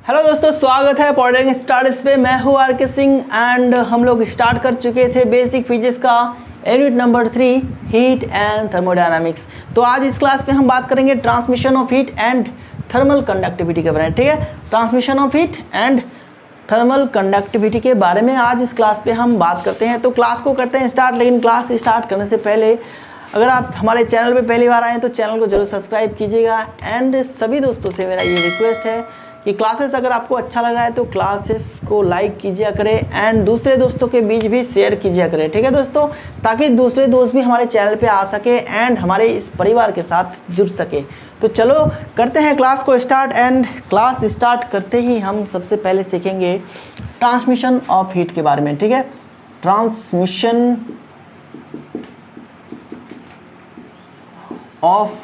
Hello दोस्तों, स्वागत है पॉडकास्ट स्टार्ट्स पे। मैं हूँ आर.के. सिंह एंड हम लोग स्टार्ट कर चुके थे बेसिक फिजिक्स का unit number 3 heat and thermodynamics. तो आज इस क्लास पे हम बात करेंगे transmission of heat and thermal conductivity के बारे में। ठीक है, transmission of heat and thermal conductivity के बारे में आज इस क्लास पे हम बात करते हैं। तो क्लास को करते हैं स्टार्ट, लेकिन क्लास स्टार्ट करने से पहले अगर आप हमारे चैनल पे पहली बार आए हैं तो चैनल को जरूर सब्सक्राइब कीजिएगा। एंड सभी दोस्तों से मेरा ये रिक्वेस्ट है कि क्लासेस अगर आपको अच्छा लग रहा है तो क्लासेस को लाइक कीजिए करें एंड दूसरे दोस्तों के बीच भी शेयर कीजिए करें। ठीक है दोस्तों, ताकि दूसरे दोस्त भी हमारे चैनल पे आ सके एंड हमारे इस परिवार के साथ जुड़ सके। तो चलो करते हैं क्लास को स्टार्ट। एंड क्लास स्टार्ट करते ही हम सबसे पहले सीखेंगे ट्रांसमिशन ऑफ हीट के बारे में। ठीक है, ट्रांसमिशन ऑफ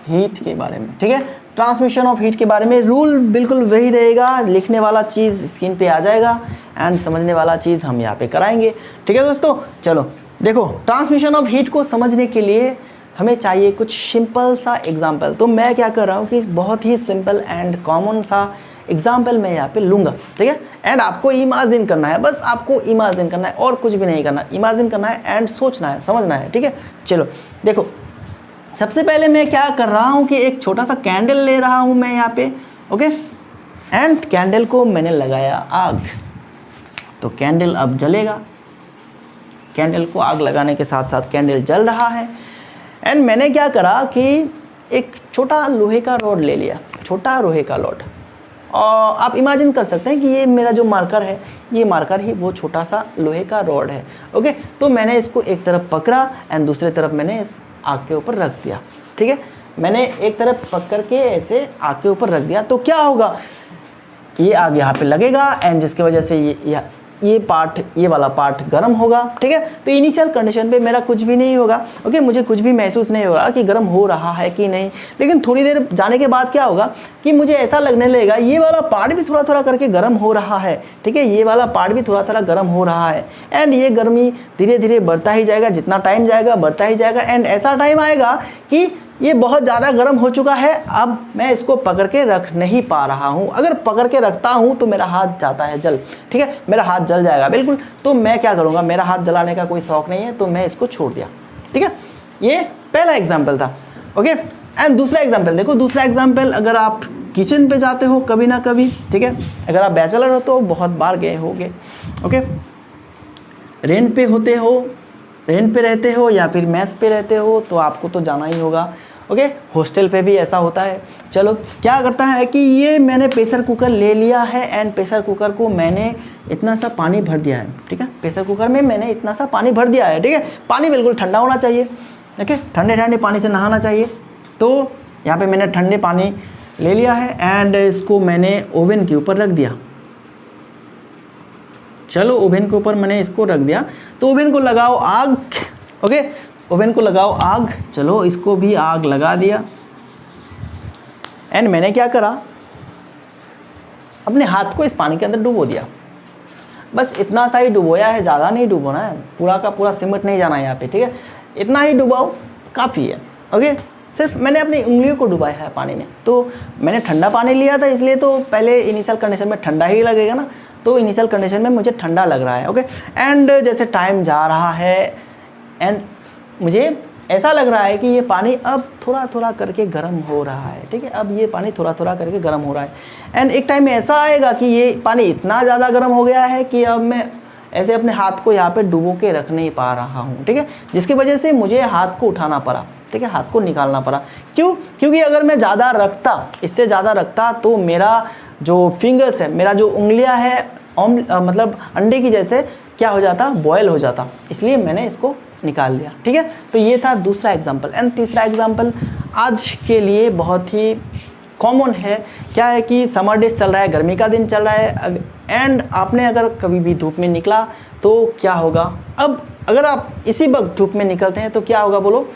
हीट के बारे में। ठीक है, ट्रांसमिशन ऑफ हीट के बारे में रूल बिल्कुल वही रहेगा। लिखने वाला चीज़ स्क्रीन पे आ जाएगा एंड समझने वाला चीज़ हम यहाँ पे कराएंगे। ठीक है दोस्तों, चलो देखो, ट्रांसमिशन ऑफ हीट को समझने के लिए हमें चाहिए कुछ सिंपल सा एग्जाम्पल। तो मैं क्या कर रहा हूँ कि बहुत ही सिंपल एंड कॉमन सा एग्जाम्पल मैं यहाँ पे लूँगा। ठीक है, एंड आपको इमेजिन करना है, बस आपको इमेजिन करना है और कुछ भी नहीं करना। इमेजिन करना है एंड सोचना है, समझना है। ठीक है, चलो देखो, सबसे पहले मैं क्या कर रहा हूँ कि एक छोटा सा कैंडल ले रहा हूँ मैं यहाँ पे। ओके, एंड कैंडल को मैंने लगाया आग, तो कैंडल अब जलेगा। कैंडल को आग लगाने के साथ साथ कैंडल जल रहा है। एंड मैंने क्या करा कि एक छोटा लोहे का रॉड ले लिया, छोटा लोहे का रॉड। और आप इमेजिन कर सकते हैं कि ये मेरा जो मार्कर है, ये मार्कर ही वो छोटा सा लोहे का रॉड है। ओके, तो मैंने इसको एक तरफ पकड़ा एंड दूसरे तरफ मैंने इस आग के ऊपर रख दिया। ठीक है, मैंने एक तरफ पकड़ के ऐसे आग के ऊपर रख दिया, तो क्या होगा, ये आग यहाँ पे लगेगा एंड जिसकी वजह से ये वाला पार्ट गर्म होगा। ठीक है, तो इनिशियल कंडीशन पे मेरा कुछ भी नहीं होगा। ओके, मुझे कुछ भी महसूस नहीं हो रहा कि गर्म हो रहा है कि नहीं। लेकिन थोड़ी देर जाने के बाद क्या होगा कि मुझे ऐसा लगने लगेगा ये वाला पार्ट भी थोड़ा थोड़ा करके गर्म हो रहा है। ठीक है, ये वाला पार्ट भी थोड़ा थोड़ा गर्म हो रहा है एंड ये गर्मी धीरे धीरे बढ़ता ही जाएगा। जितना टाइम जाएगा बढ़ता ही जाएगा एंड ऐसा टाइम आएगा कि ये बहुत ज़्यादा गर्म हो चुका है। अब मैं इसको पकड़ के रख नहीं पा रहा हूँ। अगर पकड़ के रखता हूँ तो मेरा हाथ जाता है जल। ठीक है, मेरा हाथ जल जाएगा बिल्कुल। तो मैं क्या करूँगा, मेरा हाथ जलाने का कोई शौक नहीं है, तो मैं इसको छोड़ दिया। ठीक है, ये पहला एग्जाम्पल था। ओके, एंड दूसरा एग्जाम्पल देखो। दूसरा एग्जाम्पल, अगर आप किचन पे जाते हो कभी ना कभी, ठीक है, अगर आप बैचलर हो तो बहुत बार गए होगे। ओके, रेंट पे होते हो, रेंट पे रहते हो या फिर मेस पे रहते हो तो आपको तो जाना ही होगा। ओके, हॉस्टल पे भी ऐसा होता है। चलो क्या करता है कि ये मैंने प्रेशर कुकर ले लिया है एंड प्रेशर कुकर को मैंने इतना सा पानी भर दिया है। ठीक है, प्रेशर कुकर में मैंने इतना सा पानी भर दिया है। ठीक है, पानी बिल्कुल ठंडा होना चाहिए। ओके, ठंडे ठंडे पानी से नहाना चाहिए। तो यहाँ पे मैंने ठंडे पानी ले लिया है एंड इसको मैंने ओवन के ऊपर रख दिया। चलो ओवन के ऊपर मैंने इसको रख दिया, तो ओवन को लगाओ आग। ओके, ओवन को लगाओ आग। चलो इसको भी आग लगा दिया एंड मैंने क्या करा, अपने हाथ को इस पानी के अंदर डुबो दिया। बस इतना सा ही डुबोया है, ज़्यादा नहीं डुबोना है, पूरा का पूरा सिमट नहीं जाना है यहाँ पे। ठीक है, इतना ही डुबाओ, काफ़ी है। ओके, सिर्फ मैंने अपनी उंगलियों को डुबाया है पानी में। तो मैंने ठंडा पानी लिया था, इसलिए तो पहले इनिशियल कंडीशन में ठंडा ही लगेगा ना, तो इनिशियल कंडीशन में मुझे ठंडा लग रहा है। ओके, एंड जैसे टाइम जा रहा है एंड मुझे ऐसा लग रहा है कि ये पानी अब थोड़ा थोड़ा करके गर्म हो रहा है। ठीक है, अब ये पानी थोड़ा थोड़ा करके गर्म हो रहा है एंड एक टाइम में ऐसा आएगा कि ये पानी इतना ज़्यादा गर्म हो गया है कि अब मैं ऐसे अपने हाथ को यहाँ पे डुबो के रख नहीं पा रहा हूँ। ठीक है, जिसकी वजह से मुझे हाथ को उठाना पड़ा। ठीक है, हाथ को निकालना पड़ा। क्यों? क्योंकि अगर मैं ज़्यादा रखता, इससे ज़्यादा रखता तो मेरा जो फिंगर्स है, मेरा जो उंगलियाँ है मतलब अंडे की जैसे क्या हो जाता, बॉयल हो जाता। इसलिए मैंने इसको निकाल लिया। ठीक है, तो ये था दूसरा एग्जाम्पल। एंड तीसरा एग्जाम्पल आज के लिए बहुत ही कॉमन है। क्या है कि समर डेज चल रहा है, गर्मी का दिन चल रहा है एंड आपने अगर कभी भी धूप में निकला तो क्या होगा। अब अगर आप इसी वक्त धूप में निकलते हैं तो क्या होगा बोलो,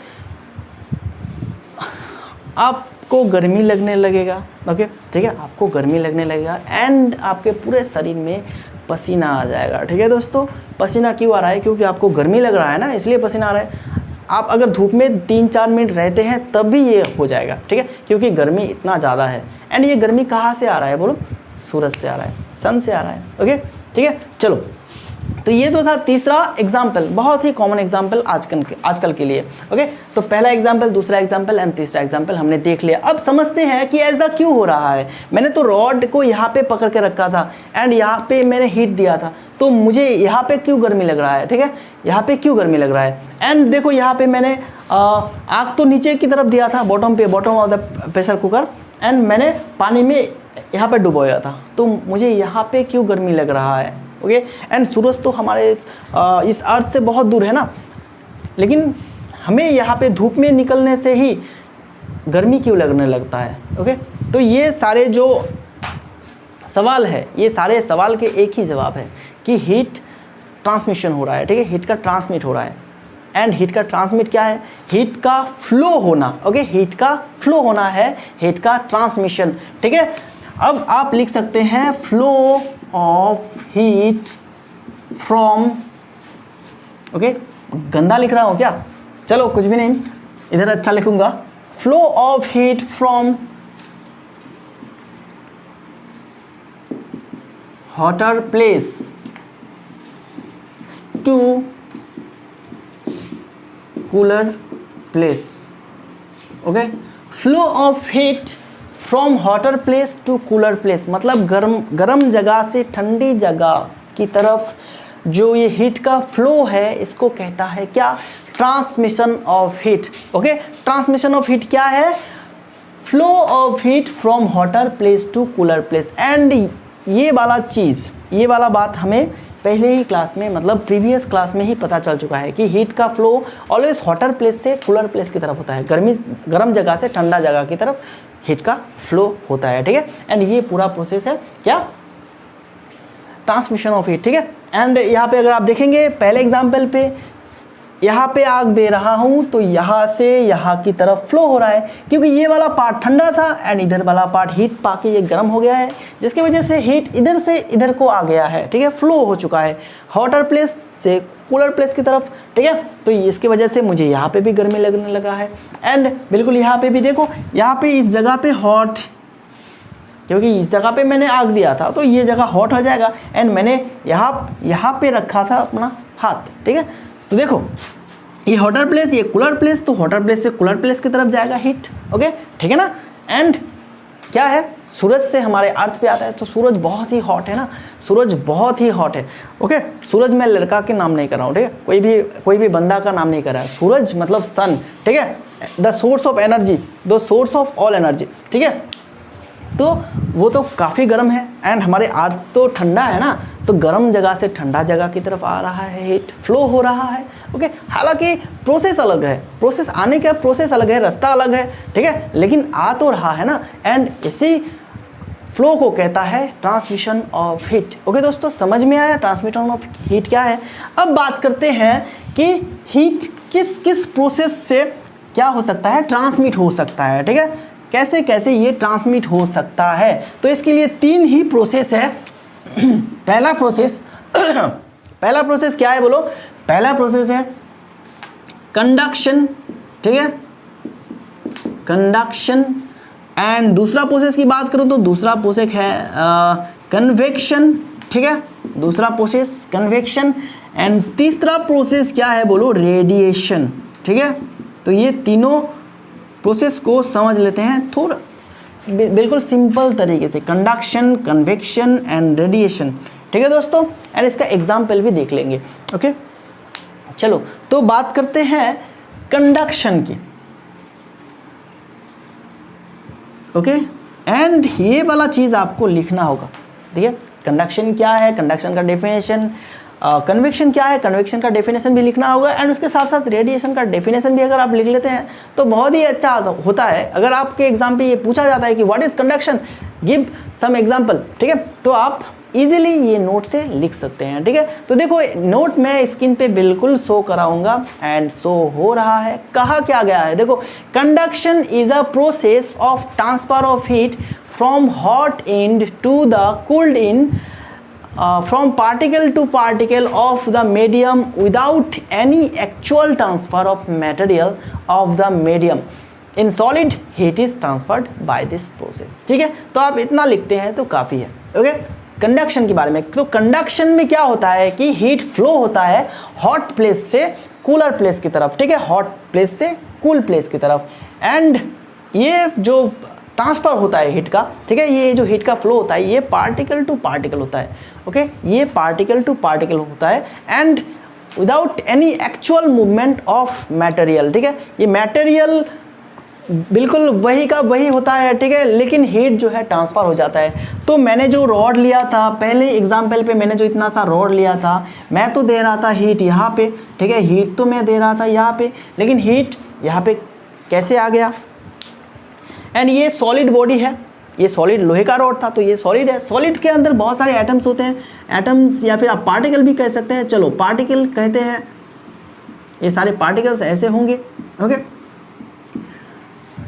आप आपको गर्मी लगने लगेगा। ओके, ठीक है, आपको गर्मी लगने लगेगा एंड आपके पूरे शरीर में पसीना आ जाएगा। ठीक है दोस्तों, पसीना क्यों आ रहा है? क्योंकि आपको गर्मी लग रहा है ना, इसलिए पसीना आ रहा है। आप अगर धूप में 3-4 मिनट रहते हैं तब भी ये हो जाएगा। ठीक है, क्योंकि गर्मी इतना ज़्यादा है। एंड ये गर्मी कहाँ से आ रहा है बोलो? सूरज से आ रहा है, सन से आ रहा है। ओके, ठीक है, चलो, तो ये तो था तीसरा एग्जाम्पल, बहुत ही कॉमन एग्जाम्पल आजकल के लिए। ओके, तो पहला एग्जाम्पल, दूसरा एग्जाम्पल एंड तीसरा एग्जाम्पल हमने देख लिया। अब समझते हैं कि ऐसा क्यों हो रहा है। मैंने तो रॉड को यहाँ पे पकड़ के रखा था एंड यहाँ पे मैंने हीट दिया था, तो मुझे यहाँ पे क्यों गर्मी लग रहा है? ठीक है, यहाँ पे क्यों गर्मी लग रहा है? एंड देखो यहाँ पे मैंने आग तो नीचे की तरफ दिया था, bottom of the pressure cooker, and मैंने पानी में यहाँ पे डुबोया था, तो मुझे यहाँ पे क्यों गर्मी लग रहा है? ओके, एंड सूरज तो हमारे इस अर्थ से बहुत दूर है ना, लेकिन हमें यहाँ पे धूप में निकलने से ही गर्मी क्यों लगने लगता है? ओके, तो ये सारे जो सवाल है, ये सारे सवाल के एक ही जवाब है कि हीट ट्रांसमिशन हो रहा है। ठीक है, हीट का ट्रांसमिट हो रहा है। एंड हीट का ट्रांसमिट क्या है? हीट का फ्लो होना। ओके, हीट का फ्लो होना है हीट का ट्रांसमिशन। ठीक है, अब आप लिख सकते हैं flow of heat from, okay, गंदा लिख रहा हूँ क्या? चलो कुछ भी नहीं, इधर अच्छा लिखूंगा, flow of heat from hotter place to cooler place. Okay, flow of heat from hotter place to cooler place, मतलब गर्म जगह से ठंडी जगह की तरफ जो ये हीट का फ्लो है, इसको कहता है क्या? Transmission of heat. Okay, transmission of heat क्या है? Flow of heat from hotter place to cooler place. And ये वाला चीज़, ये वाला बात हमें पहले ही क्लास में, मतलब प्रीवियस क्लास में ही पता चल चुका है कि हीट का फ्लो ऑलवेज हॉटर प्लेस से कूलर प्लेस की तरफ होता है। गर्म जगह से ठंडा जगह की तरफ हीट का फ्लो होता है। ठीक है, एंड ये पूरा प्रोसेस है क्या? Transmission of heat. ठीक है, एंड यहाँ पे अगर आप देखेंगे पहले एग्जाम्पल पे, यहाँ पे आग दे रहा हूँ तो यहाँ से यहाँ की तरफ फ्लो हो रहा है, क्योंकि ये वाला पार्ट ठंडा था एंड इधर वाला पार्ट हीट पाके ये गर्म हो गया है, जिसकी वजह से हीट इधर से इधर को आ गया है। ठीक है, फ्लो हो चुका है हॉटर प्लेस से कूलर प्लेस की तरफ। ठीक है, तो इसकी वजह से मुझे यहाँ पे भी गर्मी लगने लगा है। एंड बिल्कुल यहाँ पे भी देखो, यहाँ पे इस जगह पे हॉट, क्योंकि इस जगह पे मैंने आग दिया था तो ये जगह हॉट हो जाएगा। एंड मैंने यहाँ पे रखा था अपना हाथ। ठीक है, तो देखो ये हॉटर प्लेस, ये कूलर प्लेस, तो हॉटर प्लेस से कूलर प्लेस की तरफ जाएगा हीट। ओके, ठीक है ना। एंड क्या है, सूरज से हमारे अर्थ पे आता है, तो सूरज बहुत ही हॉट है ना, सूरज बहुत ही हॉट है। ओके, सूरज मैं लड़का के नाम नहीं कर रहा हूँ, ठीक है, कोई भी बंदा का नाम नहीं कर रहा है। सूरज मतलब सन, ठीक है, the source of energy, the source of all energy. ठीक है, तो वो तो काफ़ी गर्म है एंड हमारे अर्थ तो ठंडा है ना, तो गर्म जगह से ठंडा जगह की तरफ आ रहा है, हीट फ्लो हो रहा है। ओके, हालांकि प्रोसेस अलग है, प्रोसेस आने का प्रोसेस अलग है, रास्ता अलग है, ठीक है, लेकिन आ तो रहा है ना। एंड इसी फ्लो को कहता है ट्रांसमिशन ऑफ हीट। ओके दोस्तों, समझ में आया ट्रांसमिशन ऑफ हीट क्या है। अब बात करते हैं कि हीट किस किस प्रोसेस से क्या हो सकता है, ट्रांसमिट हो सकता है। ठीक है, कैसे कैसे ये ट्रांसमिट हो सकता है, तो इसके लिए 3 ही प्रोसेस है। पहला प्रोसेस क्या है बोलो? पहला प्रोसेस है कंडक्शन, ठीक है, कंडक्शन। एंड दूसरा प्रोसेस की बात करूं तो दूसरा प्रोसेस है कन्वेक्शन, ठीक है, दूसरा प्रोसेस कन्वेक्शन। एंड तीसरा प्रोसेस क्या है बोलो? रेडिएशन। ठीक है, तो ये तीनों प्रोसेस को समझ लेते हैं थोड़ा बिल्कुल सिंपल तरीके से, कंडक्शन, कन्वेक्शन एंड रेडिएशन। ठीक है दोस्तों, एंड इसका एग्जाम्पल भी देख लेंगे। ओके, चलो तो बात करते हैं कंडक्शन की। ओके, एंड ये वाला चीज़ आपको लिखना होगा। ठीक है, कंडक्शन क्या है, कंडक्शन का डेफिनेशन, कन्वेक्शन क्या है, कन्वेक्शन का डेफिनेशन भी लिखना होगा एंड उसके साथ साथ रेडिएशन का डेफिनेशन भी अगर आप लिख लेते हैं तो बहुत ही अच्छा होता है। अगर आपके एग्जाम पे ये पूछा जाता है कि what is conduction, give some example, ठीक है, तो आप इजीली ये नोट से लिख सकते हैं, ठीक है। तो देखो नोट मैं स्क्रीन पे बिल्कुल शो कराऊंगा एंड शो हो रहा है। कहा क्या गया है, देखो conduction is a process of transfer of heat from hot end to the cooled end from particle to particle of the medium without any actual transfer of material of the medium. In solid, heat is transferred by this process. ठीक है, तो आप इतना लिखते हैं तो काफ़ी है। ओके, कंडक्शन के बारे में, तो कंडक्शन में क्या होता है कि हीट फ्लो होता है हॉट प्लेस से कूलर प्लेस की तरफ, ठीक है, हॉट प्लेस से कूल प्लेस की तरफ, एंड ये जो ट्रांसफ़र होता है हीट का, ठीक है, ये जो हीट का फ्लो होता है ये पार्टिकल टू पार्टिकल होता है। ओके, ये पार्टिकल टू पार्टिकल होता है and without any actual movement of material, ठीक है, ये मटेरियल बिल्कुल वही का वही होता है, ठीक है, लेकिन हीट जो है ट्रांसफ़र हो जाता है। तो मैंने जो रॉड लिया था पहले एग्जाम्पल पे, मैंने जो इतना सा रॉड लिया था, मैं तो दे रहा था हीट यहाँ पे, ठीक है, हीट तो मैं दे रहा था यहाँ पे, लेकिन हीट यहाँ पे कैसे आ गया, एंड ये सॉलिड बॉडी है, ये सॉलिड लोहे का रॉड था तो ये सॉलिड है। सॉलिड के अंदर बहुत सारे एटम्स होते हैं, एटम्स या फिर आप पार्टिकल भी कह सकते हैं, चलो पार्टिकल कहते हैं, ये सारे पार्टिकल्स ऐसे होंगे। ओके,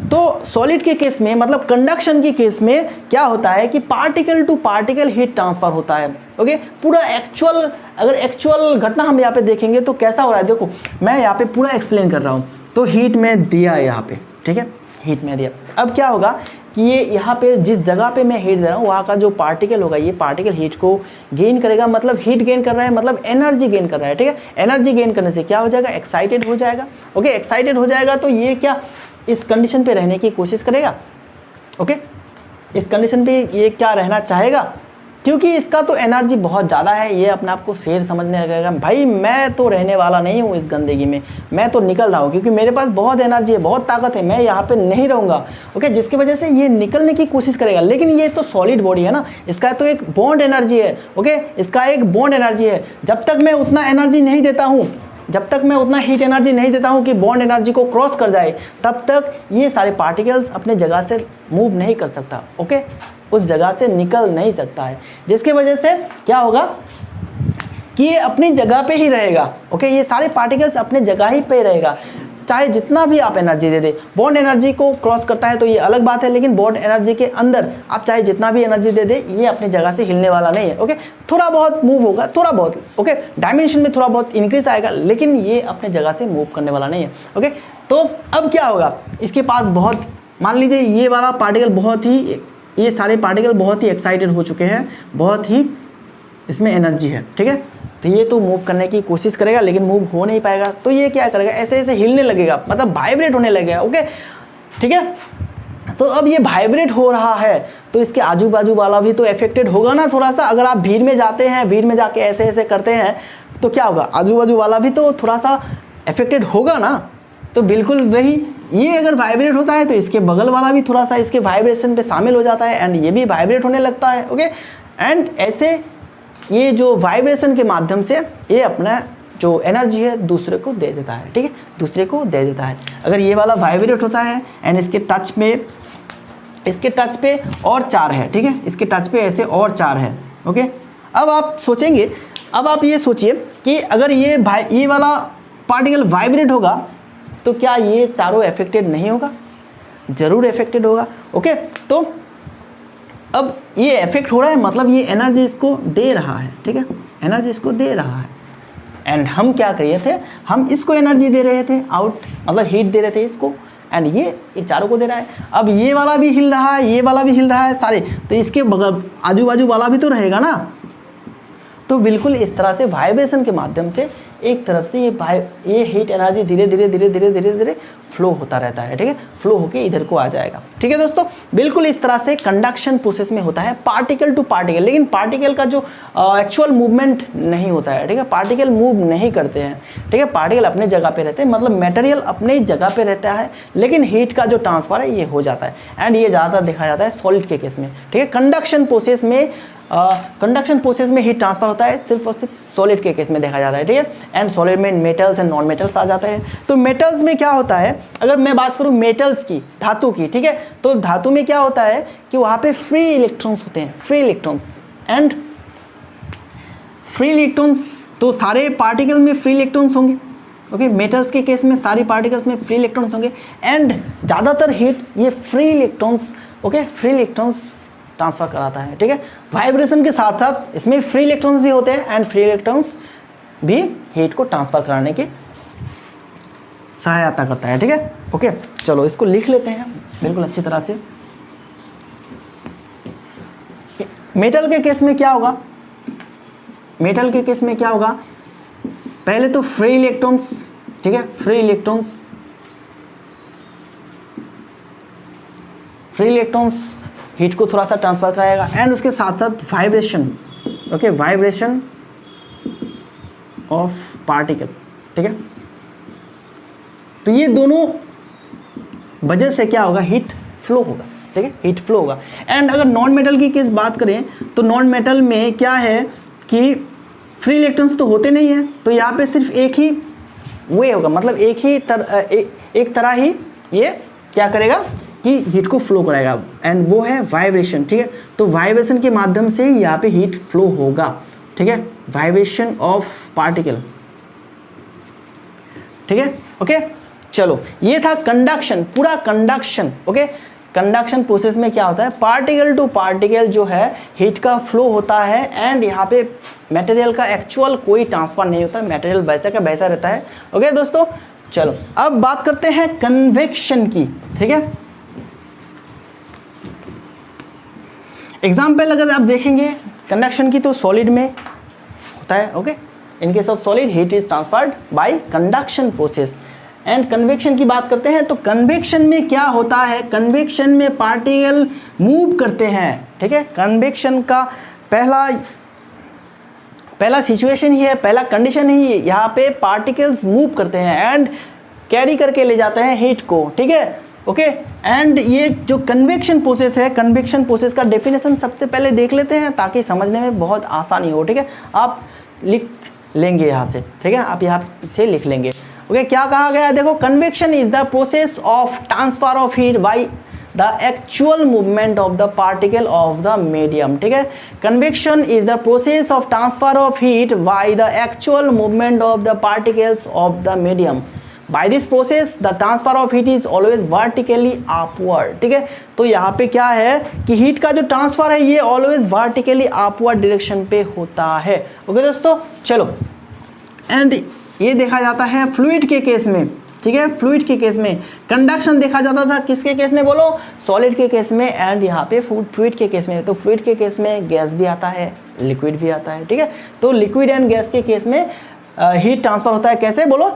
तो सॉलिड के केस में मतलब कंडक्शन के केस में क्या होता है कि particle to particle heat transfer होता है। ओके, पूरा एक्चुअल, अगर एक्चुअल घटना हम यहाँ पे देखेंगे तो कैसा हो रहा है, देखो मैं यहाँ पे पूरा एक्सप्लेन कर रहा हूँ। तो हीट में दिया यहाँ पे, ठीक है, हीट में दिया, अब क्या होगा कि ये यहाँ पे जिस जगह पे मैं हीट दे रहा हूँ वहाँ का जो पार्टिकल होगा, ये पार्टिकल हीट को गेन करेगा, मतलब हीट गेन कर रहा है, मतलब एनर्जी गेन कर रहा है, ठीक है। एनर्जी गेन करने से क्या हो जाएगा, एक्साइटेड हो जाएगा। ओके, एक्साइटेड हो जाएगा तो ये क्या इस कंडीशन पे रहने की कोशिश करेगा। ओके, इस कंडीशन पे ये क्या रहना चाहेगा, क्योंकि इसका तो एनर्जी बहुत ज़्यादा है, ये अपने आप को शेर समझने लगेगा, भाई मैं तो रहने वाला नहीं हूँ इस गंदगी में, मैं तो निकल रहा हूँ क्योंकि मेरे पास बहुत एनर्जी है, बहुत ताकत है, मैं यहाँ पे नहीं रहूँगा। ओके, जिसकी वजह से ये निकलने की कोशिश करेगा, लेकिन ये तो सॉलिड बॉडी है ना, इसका तो एक बॉन्ड एनर्जी है। ओके, इसका एक बॉन्ड एनर्जी है, जब तक मैं उतना एनर्जी नहीं देता हूँ, जब तक मैं उतना हीट एनर्जी नहीं देता हूँ कि बॉन्ड एनर्जी को क्रॉस कर जाए, तब तक ये सारे पार्टिकल्स अपने जगह से मूव नहीं कर सकता। ओके, उस जगह से निकल नहीं सकता है, जिसकी वजह से क्या होगा कि ये अपनी जगह पे ही रहेगा। ओके, ये सारे पार्टिकल्स अपने जगह ही पे रहेगा, चाहे जितना भी आप एनर्जी दे दे। बॉन्ड एनर्जी को क्रॉस करता है तो ये अलग बात है, लेकिन बॉन्ड एनर्जी के अंदर आप चाहे जितना भी एनर्जी दे दे, ये अपनी जगह से हिलने वाला नहीं है। ओके, थोड़ा बहुत मूव होगा, थोड़ा बहुत, ओके, डायमेंशन में थोड़ा बहुत इंक्रीज आएगा, लेकिन ये अपने जगह से मूव करने वाला नहीं है। ओके, तो अब क्या होगा, इसके पास बहुत, मान लीजिए ये वाला पार्टिकल बहुत ही, ये सारे पार्टिकल बहुत ही एक्साइटेड हो चुके हैं, बहुत ही इसमें एनर्जी है, ठीक है, तो ये तो मूव करने की कोशिश करेगा लेकिन मूव हो नहीं पाएगा, तो ये क्या करेगा, ऐसे ऐसे हिलने लगेगा, मतलब वाइब्रेट होने लगेगा। ओके, ठीक है, तो अब ये वाइब्रेट हो रहा है तो इसके आजू बाजू वाला भी तो अफेक्टेड होगा ना थोड़ा सा। अगर आप भीड़ में जाते हैं, भीड़ में जाके ऐसे ऐसे करते हैं तो क्या होगा, आजू बाजू वाला भी तो थोड़ा सा अफेक्टेड होगा ना। तो बिल्कुल वही, ये अगर वाइब्रेट होता है तो इसके बगल वाला भी थोड़ा सा इसके वाइब्रेशन पे शामिल हो जाता है एंड ये भी वाइब्रेट होने लगता है। ओके, एंड ऐसे ये जो वाइब्रेशन के माध्यम से ये अपना जो एनर्जी है दूसरे को दे देता है, ठीक है, दूसरे को दे देता है। अगर ये वाला वाइब्रेट होता है एंड इसके टच पे और 4 है, ठीक है, इसके टच पे ऐसे और 4 है। ओके, अब आप सोचेंगे, अब आप ये सोचिए कि अगर ये वाला पार्टिकल वाइब्रेट होगा तो क्या ये चारों अफेक्टेड नहीं होगा, ज़रूर अफेक्टेड होगा। ओके, तो अब ये अफेक्ट हो रहा है, मतलब ये एनर्जी इसको दे रहा है, ठीक है, एनर्जी इसको दे रहा है, एंड हम क्या कर रहे थे, हम इसको एनर्जी दे रहे थे, आउट मतलब हीट दे रहे थे इसको, एंड ये चारों को दे रहा है। अब ये वाला भी हिल रहा है, ये वाला भी हिल रहा है सारे, तो इसके बगल आजू बाजू वाला भी तो रहेगा ना। तो बिल्कुल इस तरह से वाइब्रेशन के माध्यम से एक तरफ से ये हीट एनर्जी धीरे धीरे फ्लो होता रहता है, ठीक है, फ्लो होके इधर को आ जाएगा। ठीक है दोस्तों, बिल्कुल इस तरह से कंडक्शन प्रोसेस में होता है पार्टिकल टू पार्टिकल, लेकिन पार्टिकल का जो एक्चुअल मूवमेंट नहीं होता है, ठीक है, पार्टिकल मूव नहीं करते हैं, ठीक है, पार्टिकल अपने जगह पे रहते हैं, मतलब मटेरियल अपने जगह पे रहता है, लेकिन हीट का जो ट्रांसफर है ये हो जाता है, एंड ये ज़्यादातर देखा जाता है सॉलिड के केस में। ठीक है, कंडक्शन प्रोसेस में कंडक्शन प्रोसेस में हीट ट्रांसफर होता है सिर्फ और सिर्फ सॉलिड के केस में देखा जाता है, ठीक है। एंड सॉलिड में मेटल्स एंड नॉन मेटल्स आ जाते हैं। तो मेटल्स में क्या होता है, अगर मैं बात करूँ मेटल्स की, धातु की, ठीक है, तो धातु में क्या होता है कि वहाँ पे फ्री इलेक्ट्रॉन्स होते हैं, free electrons. And free electrons, तो सारे पार्टिकल में फ्री इलेक्ट्रॉन्स होंगे, ओके। मेटल्स के केस में सारी पार्टिकल्स में फ्री इलेक्ट्रॉन्स होंगे। एंड ज़्यादातर हीट ये free electrons, okay, free electrons transfer कराता है, ठीक है। वाइब्रेशन के साथ साथ इसमें फ्री इलेक्ट्रॉन्स भी होते हैं एंड फ्री इलेक्ट्रॉन्स भी हीट को ट्रांसफर कराने की सहायता करता है, ठीक है, ओके। चलो इसको लिख लेते हैं बिल्कुल अच्छी तरह से। मेटल के केस में क्या होगा, मेटल के केस में क्या होगा, पहले तो फ्री इलेक्ट्रॉन्स, ठीक है, free electrons, free electrons heat को थोड़ा सा ट्रांसफर कराएगा। एंड उसके साथ साथ vibration, okay, vibration of particle, ठीक है। तो ये दोनों वजह से क्या होगा, हीट फ्लो होगा, ठीक है, हीट फ्लो होगा। एंड अगर नॉन मेटल की केस बात करें तो नॉन मेटल में क्या है कि फ्री इलेक्ट्रॉन्स तो होते नहीं हैं, तो यहाँ पे सिर्फ एक ही वे होगा, मतलब एक तरह ही ये क्या करेगा कि हीट को फ्लो कराएगा, एंड वो है वाइब्रेशन, ठीक है। तो वाइब्रेशन के माध्यम से यहाँ पे हीट फ्लो होगा, ठीक है, वाइब्रेशन ऑफ पार्टिकल, ठीक है, ओके। चलो ये था कंडक्शन, पूरा कंडक्शन, ओके। कंडक्शन प्रोसेस में क्या होता है, पार्टिकल टू पार्टिकल जो है हीट का फ्लो होता है। एंड यहाँ पे मटेरियल का एक्चुअल कोई ट्रांसफर नहीं होता, मटेरियल वैसा का वैसा रहता है, ओके दोस्तों। चलो अब बात करते हैं कन्वेक्शन की, ठीक है। एग्जाम्पल अगर आप देखेंगे कंडक्शन की तो सॉलिड में होता है, okay. In case of solid heat is transferred by conduction process. And convection की बात करते हैं तो कन्वेक्शन में क्या होता है, कन्वेक्शन में पार्टिकल मूव करते हैं, ठीक है। कन्वेक्शन का पहला सिचुएशन ही है, पहला कंडीशन ही यहाँ पे पार्टिकल्स मूव करते हैं एंड कैरी करके ले जाते हैं हीट को, ठीक है, ओके। एंड ये जो कन्वेक्शन प्रोसेस है, कन्वेक्शन प्रोसेस का डेफिनेशन सबसे पहले देख लेते हैं ताकि समझने में बहुत आसानी हो, ठीक है। आप लिख लेंगे यहाँ से, ठीक है, आप यहाँ से लिख लेंगे, ओके। क्या कहा गया है, देखो, convection is the process of transfer of heat by the actual movement of the particle of the medium, ठीक है। Convection is the process of transfer of heat by the actual movement of the particles of the medium. By this process the transfer of heat is always vertically upward, ठीक है। तो यहाँ पे क्या है कि हीट का जो ट्रांसफर है ये ऑलवेज वर्टिकली अपवर्ड डायरेक्शन पे होता है, ओके दोस्तों। चलो एंड ये देखा जाता है फ्लूइड के केस में, ठीक है। फ्लूइड के केस में कंडक्शन देखा जाता था, किसके केस में बोलो, सॉलिड के केस में। एंड यहाँ पे फ्लूइड के केस में, तो फ्लूइड के केस में गैस भी आता है, लिक्विड भी आता है, ठीक है। तो लिक्विड एंड गैस के केस में हीट ट्रांसफर होता है कैसे, बोलो,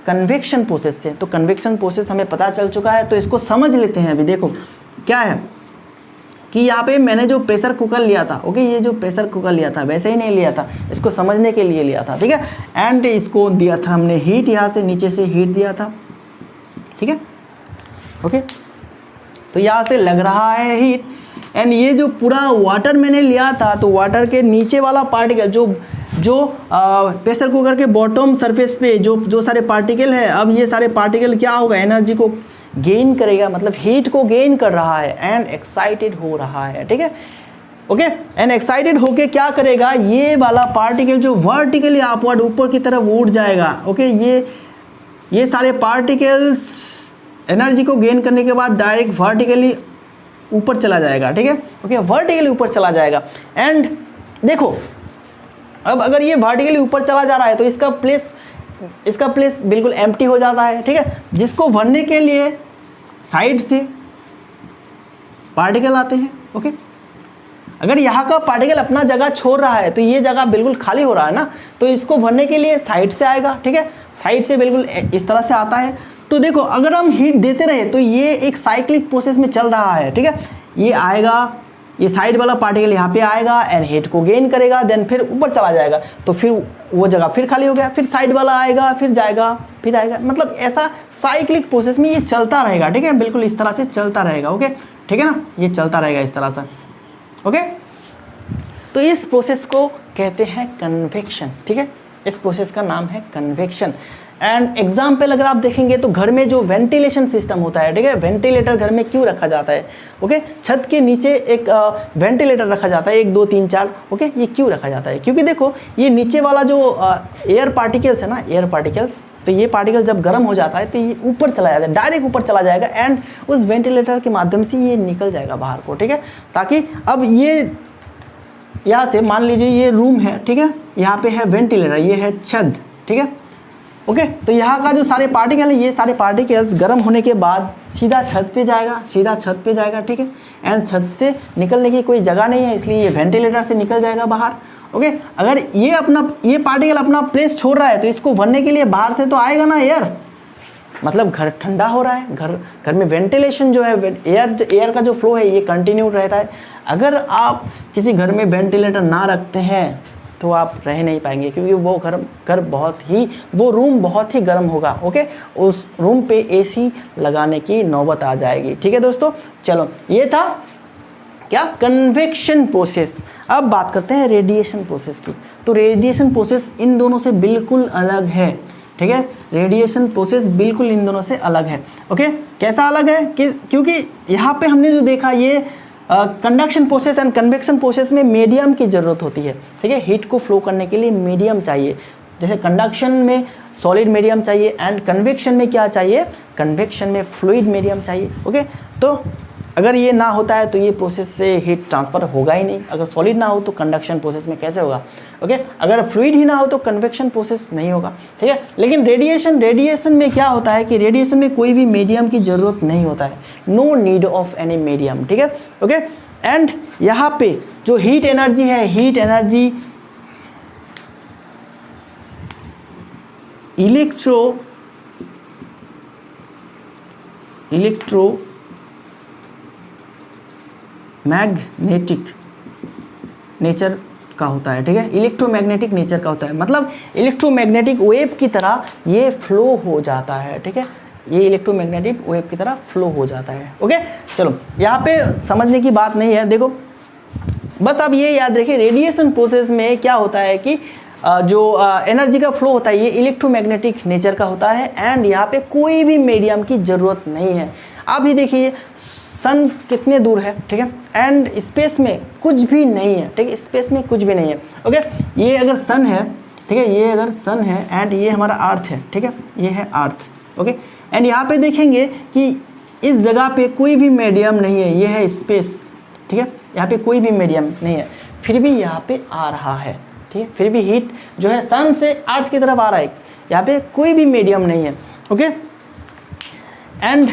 कन्वेक्शन प्रोसेस से। तो कन्वेक्शन प्रोसेस हमें पता चल चुका है, तो इसको समझ लेते हैं। अभी देखो क्या है कि यहाँ पे मैंने जो प्रेशर कुकर लिया था, ओके, ये जो प्रेशर कुकर लिया था वैसे ही नहीं लिया था, इसको समझने के लिए लिया था, ठीक है। एंड इसको दिया था हमने हीट, यहाँ से नीचे से हीट दिया था, ठीक है, ओके। तो यहाँ से लग रहा है हीट। एंड ये जो पूरा वाटर मैंने लिया था, तो वाटर के नीचे वाला पार्टिकल जो प्रेशर कुकर के बॉटम सरफेस पे जो सारे पार्टिकल है, अब ये सारे पार्टिकल क्या होगा, एनर्जी को गेन करेगा, मतलब हीट को गेन कर रहा है एंड एक्साइटेड हो रहा है, ठीक है, ओके। एंड एक्साइटेड होके क्या करेगा, ये वाला पार्टिकल जो वर्टिकली अपवर्ड ऊपर की तरफ उड़ जाएगा, ओके। ये सारे पार्टिकल्स एनर्जी को गेन करने के बाद डायरेक्ट वर्टिकली ऊपर चला जाएगा, ठीक है, ओके, वर्टिकली ऊपर चला जाएगा। एंड देखो अब अगर ये वर्टिकली ऊपर चला जा रहा है तो इसका प्लेस बिल्कुल एम्प्टी हो जाता है, ठीक है, जिसको भरने के लिए साइड से पार्टिकल आते हैं, ओके। अगर यहाँ का पार्टिकल अपना जगह छोड़ रहा है तो ये जगह बिल्कुल खाली हो रहा है ना, तो इसको भरने के लिए साइड से आएगा, ठीक है, साइड से बिल्कुल इस तरह से आता है। तो देखो अगर हम हीट देते रहे तो ये एक साइक्लिक प्रोसेस में चल रहा है, ठीक है। ये आएगा, ये साइड वाला पार्टिकल यहाँ पे आएगा एंड हीट को गेन करेगा, देन फिर ऊपर चला जाएगा, तो फिर वो जगह फिर खाली हो गया, फिर साइड वाला आएगा, फिर जाएगा, फिर आएगा, मतलब ऐसा साइक्लिक प्रोसेस में ये चलता रहेगा, ठीक है, बिल्कुल इस तरह से चलता रहेगा, ओके, ठीक है ना, ये चलता रहेगा इस तरह से, ओके। तो इस प्रोसेस को कहते हैं कन्वेक्शन, ठीक है, इस प्रोसेस का नाम है कन्वेक्शन। एंड एग्जाम्पल अगर आप देखेंगे तो घर में जो वेंटिलेशन सिस्टम होता है, ठीक है, वेंटिलेटर घर में क्यों रखा जाता है, ओके, छत के नीचे एक वेंटिलेटर रखा जाता है, 1 2 3 4, ओके, ये क्यों रखा जाता है, क्योंकि देखो ये नीचे वाला जो एयर पार्टिकल्स है ना, एयर पार्टिकल्स, तो ये पार्टिकल जब गर्म हो जाता है तो ये ऊपर चला जाता है, डायरेक्ट ऊपर चला जाएगा एंड उस वेंटिलेटर के माध्यम से ये निकल जाएगा बाहर को, ठीक है, ताकि अब ये यहाँ से मान लीजिए ये रूम है, ठीक है, यहाँ पे है वेंटिलेटर, ये है छत, ठीक है, ओके, तो यहाँ का जो सारे पार्टिकल है, ये सारे पार्टिकल्स गर्म होने के बाद सीधा छत पे जाएगा, सीधा छत पे जाएगा, ठीक है, एंड छत से निकलने की कोई जगह नहीं है, इसलिए ये वेंटिलेटर से निकल जाएगा बाहर, ओके। अगर ये पार्टिकल अपना प्लेस छोड़ रहा है तो इसको भरने के लिए बाहर से तो आएगा ना एयर, मतलब घर ठंडा हो रहा है, घर में वेंटिलेशन जो है, एयर का जो फ्लो है ये कंटिन्यू रहता है। अगर आप किसी घर में वेंटिलेटर ना रखते हैं तो आप रह नहीं पाएंगे, क्योंकि वो रूम बहुत ही गर्म होगा, ओके, उस रूम पे एसी लगाने की नौबत आ जाएगी, ठीक है दोस्तों। चलो, ये था क्या, कन्वेक्शन प्रोसेस। अब बात करते हैं रेडिएशन प्रोसेस की। तो रेडिएशन प्रोसेस इन दोनों से बिल्कुल अलग है, ठीक है, रेडिएशन प्रोसेस बिल्कुल इन दोनों से अलग है, ओके। कैसा अलग है कि क्योंकि यहाँ पे हमने जो देखा ये conduction process and convection process में मीडियम की ज़रूरत होती है, ठीक है, हीट को फ्लो करने के लिए मीडियम चाहिए। जैसे कंडक्शन में सॉलिड मीडियम चाहिए एंड कन्वेक्शन में क्या चाहिए, कन्वेक्शन में फ्लूइड मीडियम चाहिए, ओके। तो अगर ये ना होता है तो ये प्रोसेस से हीट ट्रांसफ़र होगा ही नहीं। अगर सॉलिड ना हो तो कंडक्शन प्रोसेस में कैसे होगा, ओके। अगर फ्लूइड ही ना हो तो कन्वेक्शन प्रोसेस नहीं होगा, ठीक है। लेकिन रेडिएशन में क्या होता है कि रेडिएशन में कोई भी मीडियम की ज़रूरत नहीं होता है, no need of any medium, ठीक है, ओके। एंड यहाँ पे जो हीट एनर्जी है, हीट एनर्जी मैग्नेटिक नेचर का होता है, ठीक है, इलेक्ट्रोमैग्नेटिक नेचर का होता है, मतलब इलेक्ट्रोमैग्नेटिक वेव की तरह ये फ्लो हो जाता है, ठीक है, ये इलेक्ट्रोमैग्नेटिक वेव की तरह फ्लो हो जाता है, ओके। चलो, यहाँ पे समझने की बात नहीं है, देखो बस आप ये याद रखिए, रेडिएशन प्रोसेस में क्या होता है कि जो एनर्जी का फ्लो होता है ये इलेक्ट्रोमैग्नेटिक नेचर का होता है एंड यहाँ पे कोई भी मीडियम की ज़रूरत नहीं है। आप ही देखिए सन कितने दूर है, ठीक है, एंड स्पेस में कुछ भी नहीं है, ठीक है, स्पेस में कुछ भी नहीं है, ओके। ये अगर सन है, ठीक है, ये अगर सन है एंड ये हमारा अर्थ है, ठीक है, ये है अर्थ, ओके। एंड यहाँ पे देखेंगे कि इस जगह पे कोई भी मीडियम नहीं है, ये है स्पेस, ठीक है, यहाँ पे कोई भी मीडियम नहीं है, फिर भी यहाँ पे आ रहा है, ठीक है, फिर भी हीट जो है सन से अर्थ की तरफ आ रहा है, यहाँ पे कोई भी मीडियम नहीं है, ओके। एंड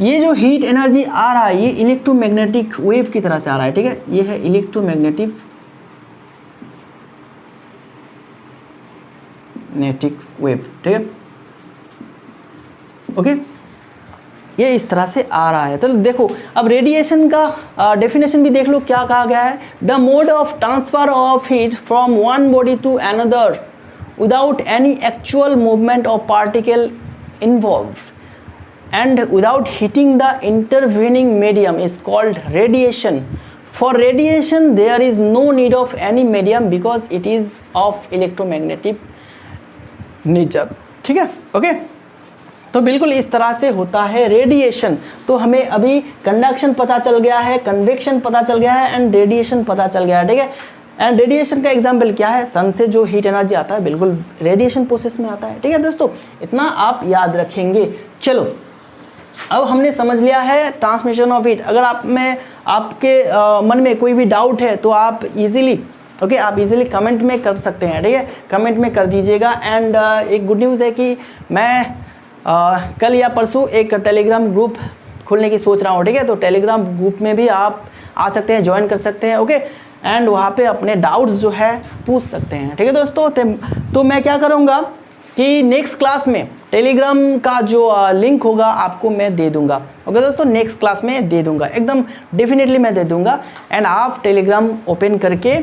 ये जो हीट एनर्जी आ रहा है ये इलेक्ट्रोमैग्नेटिक वेव की तरह से आ रहा है, ठीक है, ये है इलेक्ट्रोमैग्नेटिक वेव, ठीक है, ओके, ये इस तरह से आ रहा है। तो देखो अब रेडिएशन का डेफिनेशन भी देख लो क्या कहा गया है, the mode of transfer of heat from one body to another without any actual movement of particle involved and without heating the intervening medium is called radiation. For radiation there is no need of any medium because it is of electromagnetic nature, ठीक है, okay. तो बिल्कुल इस तरह से होता है radiation. तो हमें अभी कंडक्शन पता चल गया है, कन्वेक्शन पता चल गया है एंड रेडिएशन पता चल गया है, ठीक है। एंड रेडिएशन का एग्जाम्पल क्या है, सन से जो हीट एनर्जी आता है बिल्कुल रेडिएशन प्रोसेस में आता है, ठीक है दोस्तों, इतना आप याद रखेंगे। चलो, अब हमने समझ लिया है ट्रांसमिशन ऑफ हीट। अगर आपके मन में कोई भी डाउट है तो आप इजीली, ओके, आप इजीली कमेंट में कर सकते हैं, ठीक है, कमेंट में कर दीजिएगा। एंड एक गुड न्यूज़ है कि मैं कल या परसों एक टेलीग्राम ग्रुप खोलने की सोच रहा हूँ, ठीक है, तो टेलीग्राम ग्रुप में भी आप आ सकते हैं, ज्वाइन कर सकते हैं, ओके। एंड वहाँ पे अपने डाउट्स जो है पूछ सकते हैं, ठीक है दोस्तों। तो मैं क्या करूँगा कि नेक्स्ट क्लास में टेलीग्राम का जो लिंक होगा आपको मैं दे दूंगा, ओके दोस्तों, नेक्स्ट क्लास में दे दूंगा, एकदम डेफिनेटली मैं दे दूंगा। एंड आप टेलीग्राम ओपन करके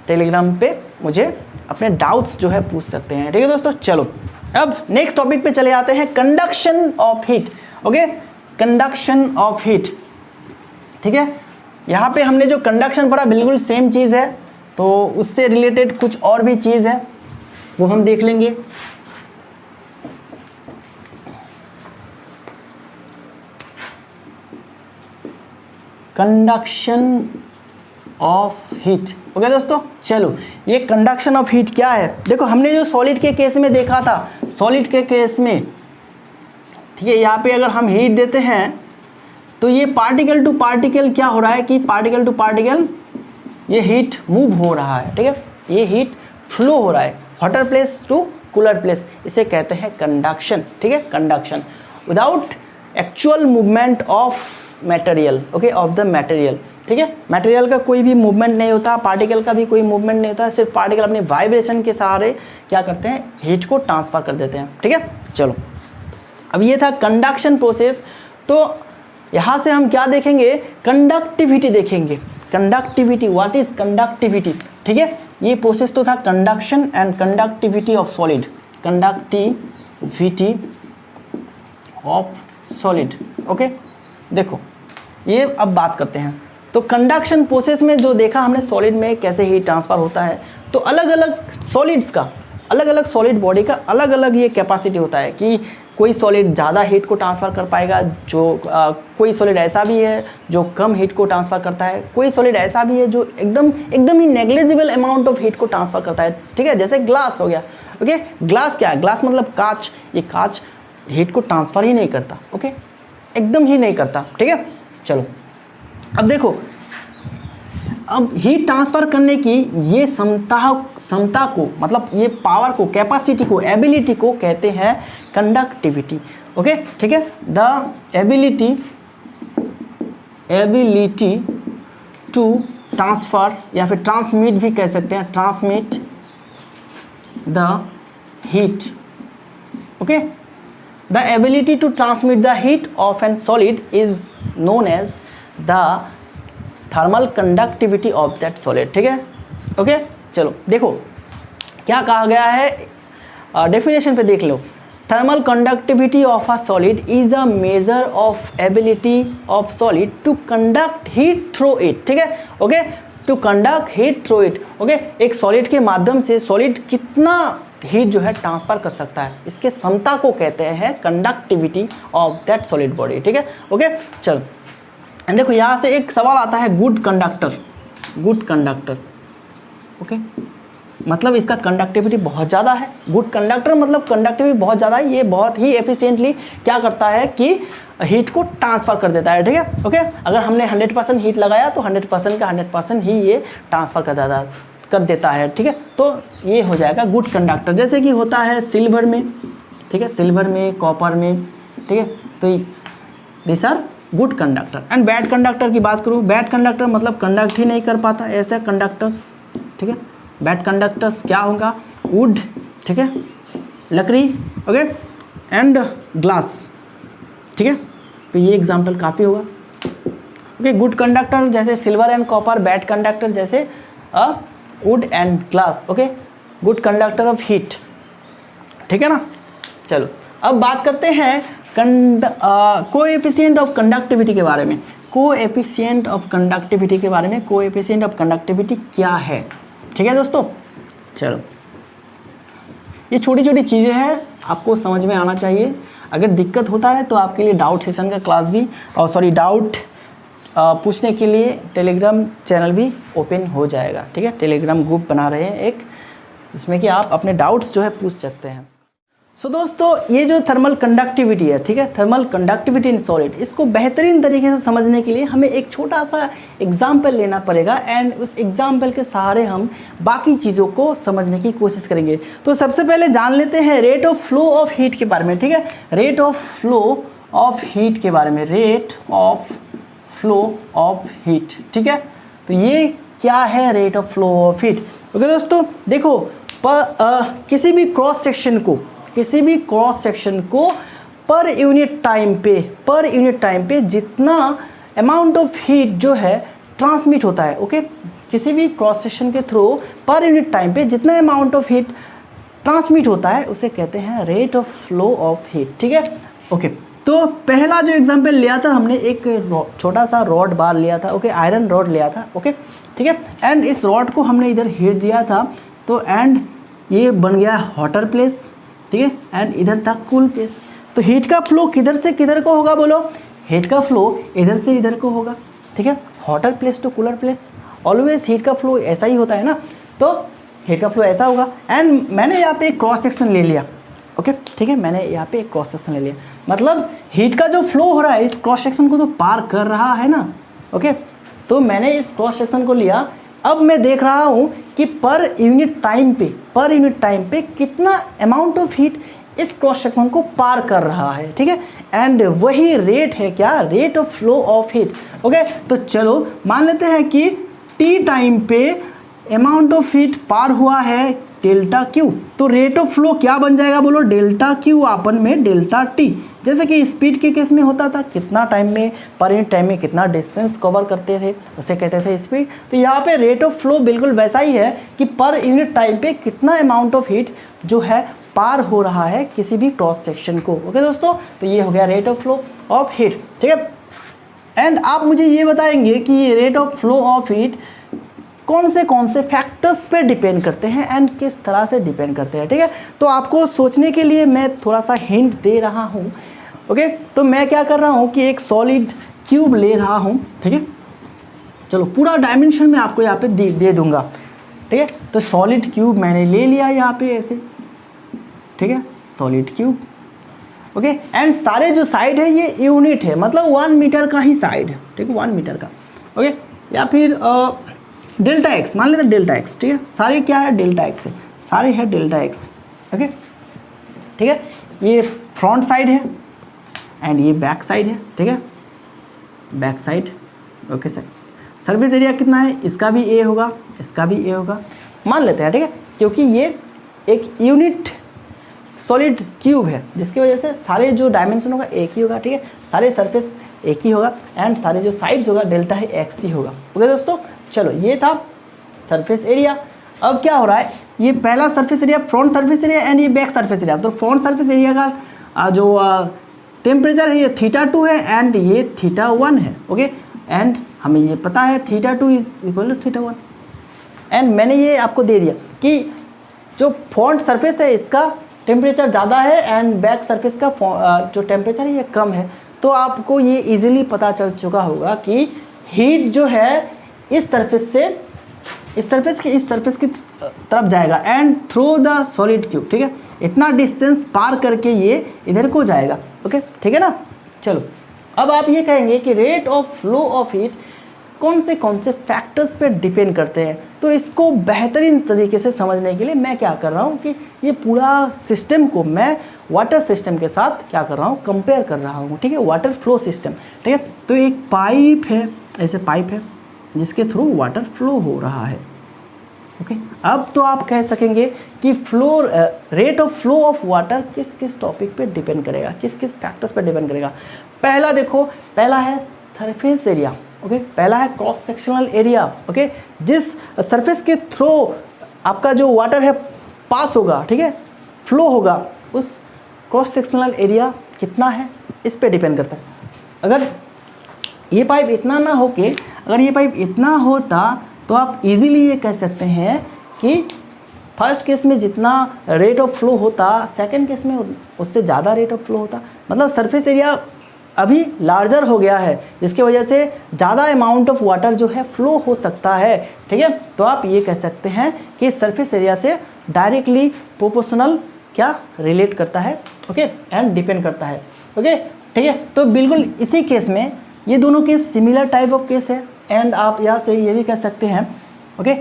टेलीग्राम पे मुझे अपने डाउट्स जो है पूछ सकते हैं, ठीक है दोस्तों। चलो, अब नेक्स्ट टॉपिक पे चले आते हैं, conduction of heat, okay, conduction of heat, ठीक है। यहाँ पे हमने जो कंडक्शन पढ़ा बिल्कुल सेम चीज़ है, तो उससे रिलेटेड कुछ और भी चीज़ है वो हम देख लेंगे। Conduction of heat. ओके दोस्तों, चलो ये कंडक्शन ऑफ हीट क्या है। देखो हमने जो सॉलिड के केस में देखा था, सॉलिड के केस में ठीक है, यहाँ पे अगर हम हीट देते हैं तो ये पार्टिकल टू पार्टिकल क्या हो रहा है कि पार्टिकल टू पार्टिकल ये हीट मूव हो रहा है। ठीक है, ये हीट फ्लो हो रहा है hotter place to cooler place, इसे कहते हैं कंडक्शन। ठीक है, conduction without actual movement of material. Okay, of the material. ठीक है, मटेरियल का कोई भी मूवमेंट नहीं होता, पार्टिकल का भी कोई मूवमेंट नहीं होता, सिर्फ पार्टिकल अपने वाइब्रेशन के सहारे क्या करते हैं, हीट को ट्रांसफर कर देते हैं। ठीक है, चलो अब ये था कंडक्शन प्रोसेस। तो यहाँ से हम क्या देखेंगे, कंडक्टिविटी देखेंगे। Conductivity, what is conductivity. ठीक है, ये प्रोसेस तो था conduction and conductivity of solid, conductivity of solid. Okay, देखो ये अब बात करते हैं। तो कंडक्शन प्रोसेस में जो देखा हमने सॉलिड में कैसे हीट ट्रांसफ़र होता है, तो अलग अलग सॉलिड्स का, अलग अलग सॉलिड बॉडी का अलग अलग ये कैपेसिटी होता है कि कोई सॉलिड ज़्यादा हीट को ट्रांसफ़र कर पाएगा, जो कोई सॉलिड ऐसा भी है जो कम हीट को ट्रांसफ़र करता है, कोई सॉलिड ऐसा भी है जो एकदम ही नेग्लिजिबल अमाउंट ऑफ हीट को ट्रांसफ़र करता है। ठीक है, जैसे ग्लास हो गया। ओके, ग्लास क्या है, ग्लास मतलब कांच। ये कांच हीट को ट्रांसफ़र ही नहीं करता। ओके, एकदम ही नहीं करता। ठीक है, चलो अब देखो, अब हीट ट्रांसफ़र करने की ये क्षमता को, मतलब ये पावर को, कैपेसिटी को, एबिलिटी को कहते हैं कंडक्टिविटी। ओके, ठीक है, द एबिलिटी टू ट्रांसफ़र या फिर ट्रांसमिट भी कह सकते हैं, transmit the heat. Okay, the ability to transmit the heat of an solid is known as the thermal conductivity of that solid. ठीक है, ओके, चलो देखो क्या कहा गया है, डेफिनेशन पे देख लो। Thermal conductivity of a solid is a measure of ability of solid to conduct heat through it. ठीक है, okay, to conduct heat through it. Okay, एक सॉलिड के माध्यम से सॉलिड कितना हीट जो है ट्रांसफ़र कर सकता है, इसके क्षमता को कहते हैं conductivity of that solid body. ठीक है, ओके, चलो देखो यहाँ से एक सवाल आता है, good conductor. Good conductor, okay, मतलब इसका कंडक्टिविटी बहुत ज़्यादा है। गुड कंडक्टर मतलब कंडक्टिविटी बहुत ज़्यादा है, ये बहुत ही एफिशिएंटली क्या करता है कि हीट को ट्रांसफ़र कर देता है। ठीक है, ओके, अगर हमने 100% हीट लगाया तो 100% का 100% ही ये ट्रांसफ़र कर देता है। ठीक है, तो ये हो जाएगा गुड कंडक्टर, जैसे कि होता है सिल्वर में। ठीक है, सिल्वर में, कॉपर में। ठीक है, तो this are good conductor. And bad conductor की बात करूँ, बैड कंडक्टर मतलब कंडक्ट ही नहीं कर पाता, ऐसे कंडक्टर्स। ठीक है, बैड कंडक्टर्स क्या होगा, वुड। ठीक है, लकड़ी। Okay, and glass. ठीक है, तो ये एग्जांपल काफ़ी होगा। ओके, गुड कंडक्टर जैसे silver and copper, bad conductor जैसे wood and glass. Okay, good conductor of heat. ठीक है ना, चलो अब बात करते हैं कोएफिशिएंट ऑफ कंडक्टिविटी के बारे में। कोएफिशिएंट ऑफ कंडक्टिविटी के बारे में, कोएफिशिएंट ऑफ कंडक्टिविटी क्या है। ठीक है दोस्तों, चलो ये छोटी छोटी चीज़ें हैं, आपको समझ में आना चाहिए। अगर दिक्कत होता है तो आपके लिए डाउट सेशन का क्लास भी, और सॉरी डाउट पूछने के लिए टेलीग्राम चैनल भी ओपन हो जाएगा। ठीक है, टेलीग्राम ग्रुप बना रहे हैं एक, जिसमें कि आप अपने डाउट्स जो है पूछ सकते हैं। सो दोस्तों, ये जो थर्मल कंडक्टिविटी है, ठीक है, थर्मल कंडक्टिविटी इन सॉलिड, इसको बेहतरीन तरीके से समझने के लिए हमें एक छोटा सा एग्जाम्पल लेना पड़ेगा, एंड उस एग्जाम्पल के सहारे हम बाकी चीज़ों को समझने की कोशिश करेंगे। तो सबसे पहले जान लेते हैं rate of flow of heat के बारे में। ठीक है, rate of flow of heat के बारे में, rate of flow of heat. ठीक है, तो ये क्या है rate of flow of heat. Okay दोस्तों, देखो किसी भी क्रॉस सेक्शन को पर यूनिट टाइम पे जितना अमाउंट ऑफ हीट जो है ट्रांसमिट होता है, ओके, किसी भी क्रॉस सेक्शन के थ्रू पर यूनिट टाइम पे जितना अमाउंट ऑफ हीट ट्रांसमिट होता है उसे कहते हैं rate of flow of heat. ठीक है, ओके, तो पहला जो एग्जांपल लिया था हमने, एक छोटा सा रॉड बार लिया था, ओके, आयरन रॉड लिया था। ओके, ठीक है। एंड इस रॉड को हमने इधर हीट दिया था, तो एंड ये बन गया हॉटर प्लेस, ठीक है, एंड इधर था कूल प्लेस। तो हीट का फ्लो किधर से किधर को होगा बोलो, हीट का फ्लो इधर से इधर को होगा, ठीक है, hotter place to cooler place. Always heat का फ्लो ऐसा ही होता है ना, तो हीट का फ्लो ऐसा होगा। एंड मैंने यहाँ पे एक क्रॉस सेक्शन ले लिया, ओके, ठीक है, मैंने यहाँ पे एक क्रॉस सेक्शन ले लिया, मतलब हीट का जो फ्लो हो रहा है इस क्रॉस सेक्शन को तो पार कर रहा है ना, ओके। तो मैंने इस क्रॉस सेक्शन को लिया, अब मैं देख रहा हूँ कि पर यूनिट टाइम पे कितना अमाउंट ऑफ हीट इस क्रॉस सेक्शन को पार कर रहा है, ठीक है। एंड वही रेट है क्या, rate of flow of heat, okay. तो चलो मान लेते हैं कि टी टाइम पे अमाउंट ऑफ हीट पार हुआ है डेल्टा क्यू, तो रेट ऑफ फ्लो क्या बन जाएगा बोलो, डेल्टा क्यू अपन में डेल्टा टी। जैसे कि स्पीड के केस में होता था, कितना टाइम में पर यूनिट टाइम में कितना डिस्टेंस कवर करते थे उसे कहते थे स्पीड। तो यहाँ पे रेट ऑफ फ्लो बिल्कुल वैसा ही है कि पर यूनिट टाइम पे कितना अमाउंट ऑफ हीट जो है पार हो रहा है किसी भी क्रॉस सेक्शन को, ओके दोस्तों। तो ये हो गया rate of flow of heat, ठीक है। एंड आप मुझे ये बताएंगे कि ये rate of flow of heat कौन से फैक्टर्स पे डिपेंड करते हैं एंड किस तरह से डिपेंड करते हैं, ठीक है। तो आपको सोचने के लिए मैं थोड़ा सा हिंट दे रहा हूँ, ओके। तो मैं क्या कर रहा हूँ कि एक सॉलिड क्यूब ले रहा हूँ, ठीक है। चलो पूरा डायमेंशन मैं आपको यहाँ पे दे दूंगा, ठीक है। तो सॉलिड क्यूब मैंने ले लिया यहाँ पे ऐसे, ठीक है, सॉलिड क्यूब, ओके। एंड सारे जो साइड है ये यूनिट है, मतलब 1 मीटर का ही साइड है, ठीक है, 1 मीटर का, ओके। या फिर डेल्टा एक्स मान लेते हैं, डेल्टा एक्स, ठीक है, सारे क्या है डेल्टा एक्स है, सारे है डेल्टा एक्स, ओके, ठीक है। ये फ्रंट साइड है एंड ये बैक साइड है, ठीक है, back side, okay sir. Surface area कितना है, इसका भी ए होगा, इसका भी ए होगा, मान लेते हैं, ठीक है, क्योंकि ये एक यूनिट सॉलिड क्यूब है जिसकी वजह से सारे जो डायमेंशन होगा एक ही होगा, ठीक है, सारे सरफेस एक ही होगा एंड सारे जो साइड्स होगा डेल्टा है एक्स ही होगा, ओके दोस्तों। चलो ये था सरफेस एरिया। अब क्या हो रहा है, ये पहला surface area front surface area and ये बैक सरफेस एरिया। तो फ्रंट सरफेस एरिया का जो टेम्परेचर है ये θ2 है एंड ये θ1 है, ओके। एंड हमें ये पता है θ2 इज इक्वल टू θ1 एंड मैंने ये आपको दे दिया कि जो फ्रंट सरफेस है इसका टेम्परेचर ज़्यादा है एंड बैक सरफेस का जो टेम्परेचर है ये कम है। तो आपको ये इजीली पता चल चुका होगा कि हीट जो है इस सरफेस से इस सरफेस की तरफ जाएगा and through the solid cube, ठीक है, इतना डिस्टेंस पार करके ये इधर को जाएगा, ओके, ठीक है ना। चलो अब आप ये कहेंगे कि rate of flow of heat कौन से फैक्टर्स पे डिपेंड करते हैं। तो इसको बेहतरीन तरीके से समझने के लिए मैं क्या कर रहा हूँ कि ये पूरा सिस्टम को मैं वाटर सिस्टम के साथ क्या कर रहा हूँ, कंपेयर कर रहा हूँ, ठीक है, वाटर फ्लो सिस्टम, ठीक है। तो एक पाइप है, ऐसे पाइप है जिसके थ्रू वाटर फ्लो हो रहा है, ओके। अब तो आप कह सकेंगे कि rate of flow of water किस किस टॉपिक पे डिपेंड करेगा, किस किस फैक्टर्स पे डिपेंड करेगा। पहला देखो, पहला है सरफेस एरिया, ओके, पहला है क्रॉस सेक्शनल एरिया, ओके। जिस सरफेस के थ्रू आपका जो वाटर है पास होगा, ठीक है, फ्लो होगा, उस क्रॉस सेक्शनल एरिया कितना है इस पे डिपेंड करता है। अगर ये पाइप इतना ना हो के अगर ये पाइप इतना होता तो आप इजीली ये कह सकते हैं कि फर्स्ट केस में जितना रेट ऑफ फ्लो होता सेकंड केस में उससे ज़्यादा रेट ऑफ फ्लो होता। मतलब सरफेस एरिया अभी लार्जर हो गया है जिसकी वजह से ज़्यादा अमाउंट ऑफ वाटर जो है फ्लो हो सकता है, ठीक है। तो आप ये कह सकते हैं कि सरफेस एरिया से डायरेक्टली प्रोपोर्शनल क्या रिलेट करता है, ओके, एंड डिपेंड करता है, ओके, ठीक है। तो बिल्कुल इसी केस में ये दोनों case similar type of case है एंड आप यहाँ से ये भी कह सकते हैं, ओके,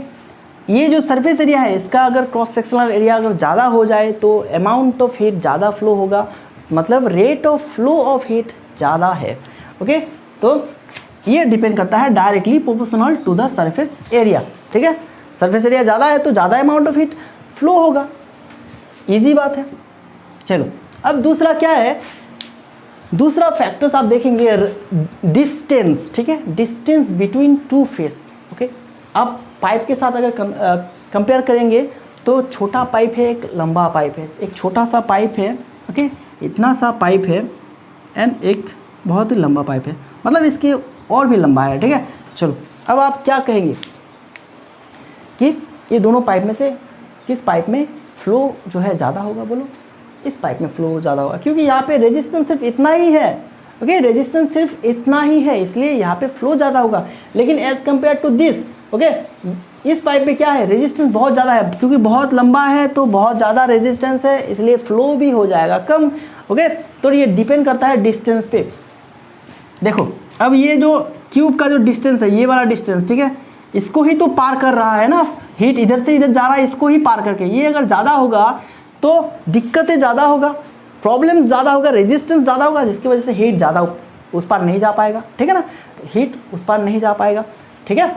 ये जो सरफेस एरिया है इसका अगर क्रॉस सेक्शनल एरिया अगर ज़्यादा हो जाए तो अमाउंट ऑफ हीट ज़्यादा फ्लो होगा, मतलब rate of flow of heat ज़्यादा है, ओके। तो ये डिपेंड करता है directly proportional to the surface area, ठीक है। सरफेस एरिया ज़्यादा है तो ज़्यादा अमाउंट ऑफ हीट फ्लो होगा, इजी बात है। चलो अब दूसरा क्या है, दूसरा फैक्टर्स आप देखेंगे डिस्टेंस, ठीक है, distance between two face, okay. आप पाइप के साथ अगर कंपेयर करेंगे तो छोटा पाइप है, एक लंबा पाइप है, एक छोटा सा पाइप है, ओके, इतना सा पाइप है एंड एक बहुत ही लंबा पाइप है, मतलब इसके और भी लंबा है, ठीक है। चलो अब आप क्या कहेंगे कि ये दोनों पाइप में से किस पाइप में फ्लो जो है ज़्यादा होगा, बोलो इस पाइप में फ्लो ज़्यादा होगा, क्योंकि यहाँ पे रेजिस्टेंस सिर्फ इतना ही है। ओके, रेजिस्टेंस सिर्फ इतना ही है, इसलिए यहाँ पे फ्लो ज़्यादा होगा। लेकिन as compare to this, okay, इस पाइप में क्या है, रेजिस्टेंस बहुत ज़्यादा है, क्योंकि बहुत लंबा है तो बहुत ज़्यादा रेजिस्टेंस है, इसलिए फ्लो भी हो जाएगा कम। ओके, तो ये डिपेंड करता है डिस्टेंस पे। देखो अब ये जो क्यूब का जो डिस्टेंस है, ये वाला डिस्टेंस, ठीक है, इसको ही तो पार कर रहा है ना, हीट इधर से इधर जा रहा है, इसको ही पार करके। ये अगर ज़्यादा होगा तो दिक्कतें ज़्यादा होगा, प्रॉब्लम्स ज़्यादा होगा, रेजिस्टेंस ज़्यादा होगा, जिसकी वजह से हीट ज़्यादा उस पार नहीं जा पाएगा, ठीक है ना, हीट उस पार नहीं जा पाएगा, ठीक है।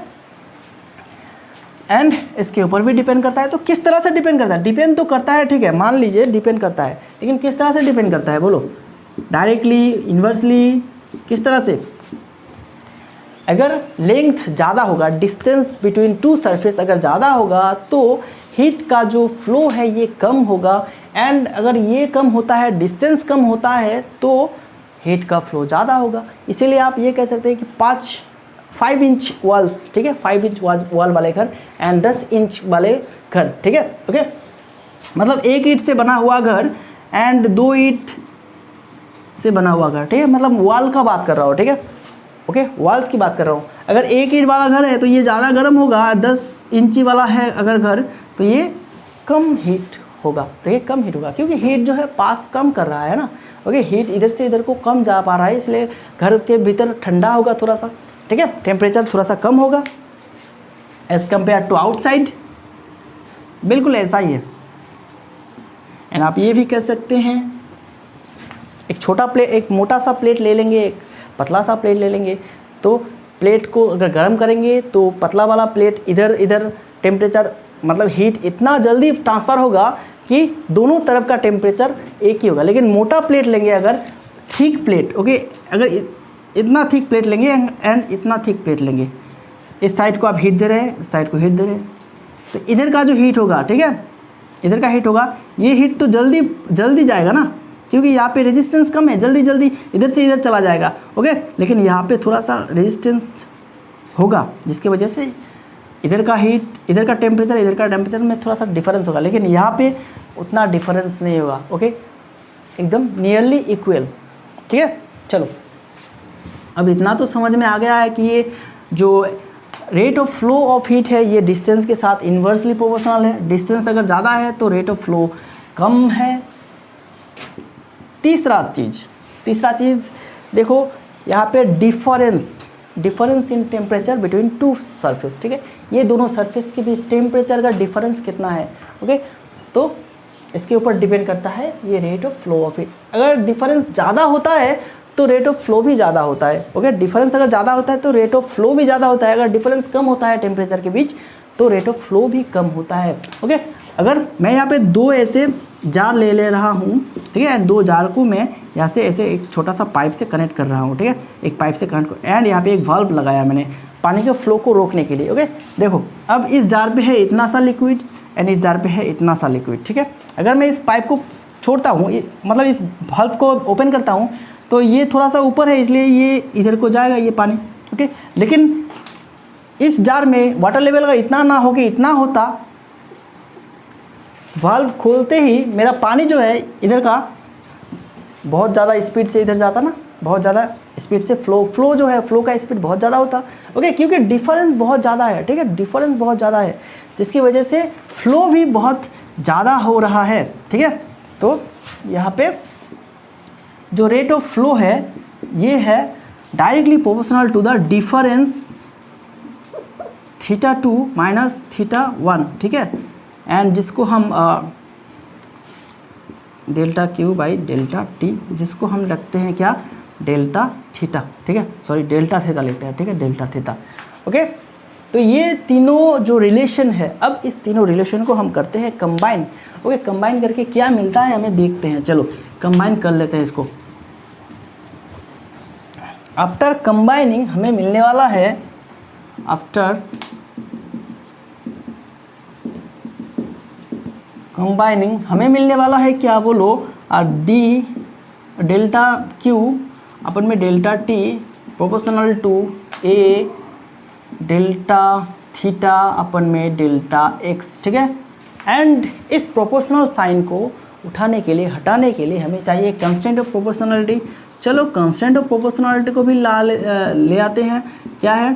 एंड इसके ऊपर भी डिपेंड करता है। तो किस तरह से डिपेंड करता है, डिपेंड तो करता है, ठीक है, मान लीजिए डिपेंड करता है, लेकिन किस तरह से डिपेंड करता है बोलो, डायरेक्टली, इन्वर्सली, किस तरह से। अगर लेंथ ज़्यादा होगा, डिस्टेंस बिटवीन टू सरफेस अगर ज़्यादा होगा तो हीट का जो फ्लो है ये कम होगा। एंड अगर ये कम होता है, डिस्टेंस कम होता है, तो हीट का फ्लो ज़्यादा होगा। इसीलिए आप ये कह सकते हैं कि 5 इंच वॉल्स, ठीक है, 5 इंच वॉल वाले घर एंड 10 इंच वाले घर, ठीक है। ओके, मतलब 1 ईंट से बना हुआ घर एंड 2 ईंट से बना हुआ घर, ठीक है, मतलब वॉल का बात कर रहा हूँ, ठीक है। ओके, वॉल्स की बात कर रहा हूँ। अगर 1 ईंट वाला घर है तो ये ज़्यादा गर्म होगा, 10 इंची वाला है अगर घर तो ये कम हीट होगा, तो ये कम हीट होगा, क्योंकि हीट जो है पास कम कर रहा है ना। ओके, हीट इधर से इधर को कम जा पा रहा है, इसलिए घर के भीतर ठंडा होगा थोड़ा सा, ठीक है, टेम्परेचर थोड़ा सा कम होगा एज कम्पेयर टू आउटसाइड। बिल्कुल ऐसा ही है। एंड आप ये भी कह सकते हैं, एक छोटा प्लेट, एक मोटा सा प्लेट ले लेंगे, एक पतला सा प्लेट ले लेंगे, तो प्लेट को अगर गर्म करेंगे तो पतला वाला प्लेट इधर टेम्परेचर, मतलब हीट इतना जल्दी ट्रांसफ़र होगा कि दोनों तरफ का टेम्परेचर एक ही होगा। लेकिन मोटा प्लेट लेंगे अगर, थिक प्लेट, ओके, अगर इतना थिक प्लेट लेंगे एंड इतना थिक प्लेट लेंगे, इस साइड को आप हीट दे रहे हैं, इस साइड को हीट दे रहे हैं, तो इधर का जो हीट होगा, ठीक है, इधर का हीट होगा, ये हीट तो जल्दी जाएगा ना, क्योंकि यहाँ पे रेजिस्टेंस कम है, जल्दी इधर से इधर चला जाएगा। ओके, लेकिन यहाँ पे थोड़ा सा रेजिस्टेंस होगा, जिसकी वजह से इधर का हीट, इधर का टेम्परेचर में थोड़ा सा डिफरेंस होगा, लेकिन यहाँ पे उतना डिफरेंस नहीं होगा। ओके, एकदम नियरली इक्वल, ठीक है। चलो, अब इतना तो समझ में आ गया है कि ये जो rate of flow of heat है ये डिस्टेंस के साथ इन्वर्सली प्रोपोर्शनल है। डिस्टेंस अगर ज़्यादा है तो रेट ऑफ फ्लो कम है। तीसरा चीज़ देखो, यहाँ पे difference in temperature between two surface, ठीक है, ये दोनों सरफेस के बीच टेम्परेचर का डिफरेंस कितना है। ओके, तो इसके ऊपर डिपेंड करता है ये rate of flow of heat. अगर डिफरेंस ज़्यादा होता है तो रेट ऑफ फ्लो भी ज़्यादा होता है। ओके, डिफरेंस अगर ज़्यादा होता है तो रेट ऑफ फ्लो भी ज़्यादा होता है। अगर डिफरेंस कम होता है टेम्परेचर के बीच तो रेट ऑफ फ्लो भी कम होता है। ओके, अगर मैं यहाँ पे 2 ऐसे जार ले रहा हूँ, ठीक है, 2 जार को मैं यहाँ से ऐसे एक छोटा सा पाइप से कनेक्ट कर रहा हूँ, ठीक है, एक पाइप से कनेक्ट, एंड यहाँ पे एक वाल्व लगाया मैंने पानी के फ्लो को रोकने के लिए। ओके, देखो अब इस जार पे है इतना सा लिक्विड एंड इस जार पे है इतना सा लिक्विड, ठीक है। अगर मैं इस पाइप को छोड़ता हूँ, मतलब इस वाल्व को ओपन करता हूँ, तो ये थोड़ा सा ऊपर है, इसलिए ये इधर को जाएगा ये पानी। ओके, लेकिन इस जार में वाटर लेवल अगर इतना ना हो कि इतना होता, वाल्व खोलते ही मेरा पानी जो है इधर का बहुत ज़्यादा स्पीड से इधर जाता ना, बहुत ज़्यादा स्पीड से फ्लो जो है, फ्लो का स्पीड बहुत ज़्यादा होता। ओके, क्योंकि डिफरेंस बहुत ज़्यादा है, ठीक है, डिफरेंस बहुत ज़्यादा है, जिसकी वजह से फ्लो भी बहुत ज़्यादा हो रहा है, ठीक है। तो यहाँ पे जो रेट ऑफ फ्लो है ये है directly proportional to the difference θ2 minus θ1, ठीक है, एंड जिसको हम delta Q by delta T, जिसको हम रखते हैं क्या, डेल्टा थीटा, ठीक है, सॉरी डेल्टा थीटा लेते हैं, ठीक है, डेल्टा थीटा। ओके, तो ये तीनों जो रिलेशन है, अब इस तीनों रिलेशन को हम करते हैं कंबाइन। ओके, कंबाइन करके क्या मिलता है हमें देखते हैं। चलो कंबाइन कर लेते हैं इसको। आफ्टर कंबाइनिंग हमें मिलने वाला है, आफ्टर कंबाइनिंग हमें मिलने वाला है क्या बोलो, डी डेल्टा क्यू अपन में delta T proportional to a delta theta अपन में डेल्टा एक्स, ठीक है। एंड इस प्रोपोर्शनल साइन को उठाने के लिए, हटाने के लिए हमें चाहिए कंस्टेंट ऑफ प्रोपोर्शनलिटी। चलो कंस्टेंट ऑफ प्रोपोर्शनलिटी को भी ले आते हैं। क्या है,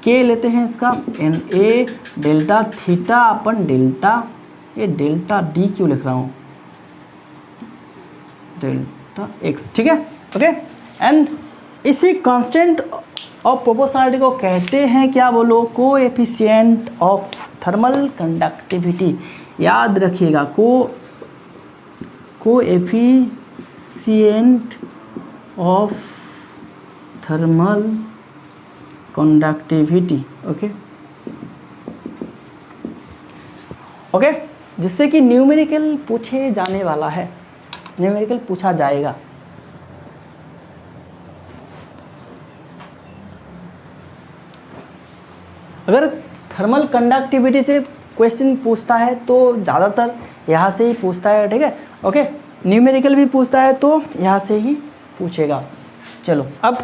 के लेते हैं इसका, एन ए डेल्टा थीटा अपन डेल्टा, ये डेल्टा डी क्यों लिख रहा हूँ, डेल्टा एक्स, ठीक है, ओके। एंड इसी कांस्टेंट ऑफ प्रोपोर्शनलिटी को कहते हैं क्या बोलो, कोएफिशिएंट ऑफ थर्मल कंडक्टिविटी। याद रखिएगा, coefficient of thermal conductivity, okay okay, जिससे कि न्यूमेरिकल पूछे जाने वाला है, न्यूमेरिकल पूछा जाएगा। अगर थर्मल कंडक्टिविटी से क्वेश्चन पूछता है तो ज़्यादातर यहाँ से ही पूछता है, ठीक है, ओके। न्यूमेरिकल भी पूछता है तो यहाँ से ही पूछेगा। चलो अब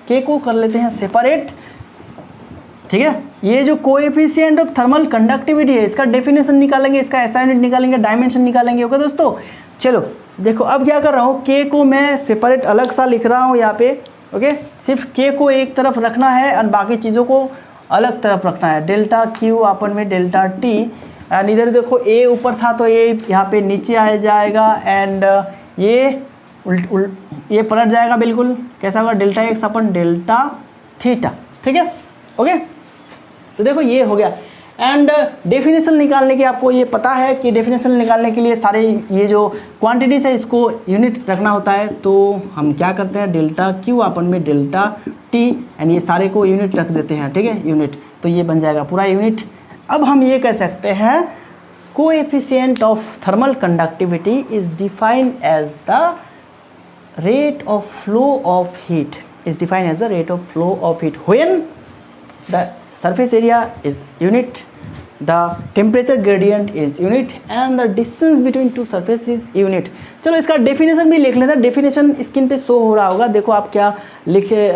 के को कर लेते हैं सेपरेट, ठीक है। ये जो कोएफिशिएंट ऑफ थर्मल कंडक्टिविटी है, इसका डेफिनेशन निकालेंगे, इसका एसआई यूनिट निकालेंगे, डायमेंशन निकालेंगे, ओके दोस्तों। चलो देखो अब क्या कर रहा हूँ, के को मैं सेपरेट अलग सा लिख रहा हूँ यहाँ पे, ओके। सिर्फ के को एक तरफ रखना है और बाकी चीज़ों को अलग तरफ रखना है। डेल्टा क्यू अपन में डेल्टा टी, एंड इधर देखो ए ऊपर था तो ये यहाँ पे नीचे आ जाएगा, एंड ये ये पलट जाएगा बिल्कुल, कैसा होगा, delta x upon delta theta, ठीक है, ओके। तो देखो ये हो गया। एंड डेफिनेशन निकालने की आपको ये पता है कि डेफिनेशन निकालने के लिए सारे ये जो क्वांटिटीज है इसको यूनिट रखना होता है। तो हम क्या करते हैं, डेल्टा क्यू अपन में डेल्टा टी, एंड ये सारे को यूनिट रख देते हैं, ठीक है, यूनिट। तो ये बन जाएगा पूरा यूनिट। अब हम ये कह सकते हैं coefficient of thermal conductivity is defined as the rate of flow of heat, is defined as the rate of flow of heat when the surface area is unit, the temperature gradient is unit and the distance between two surfaces is unit। चलो इसका definition भी लिख लेते हैं। Definition screen पे show हो रहा होगा, देखो आप क्या लिखे,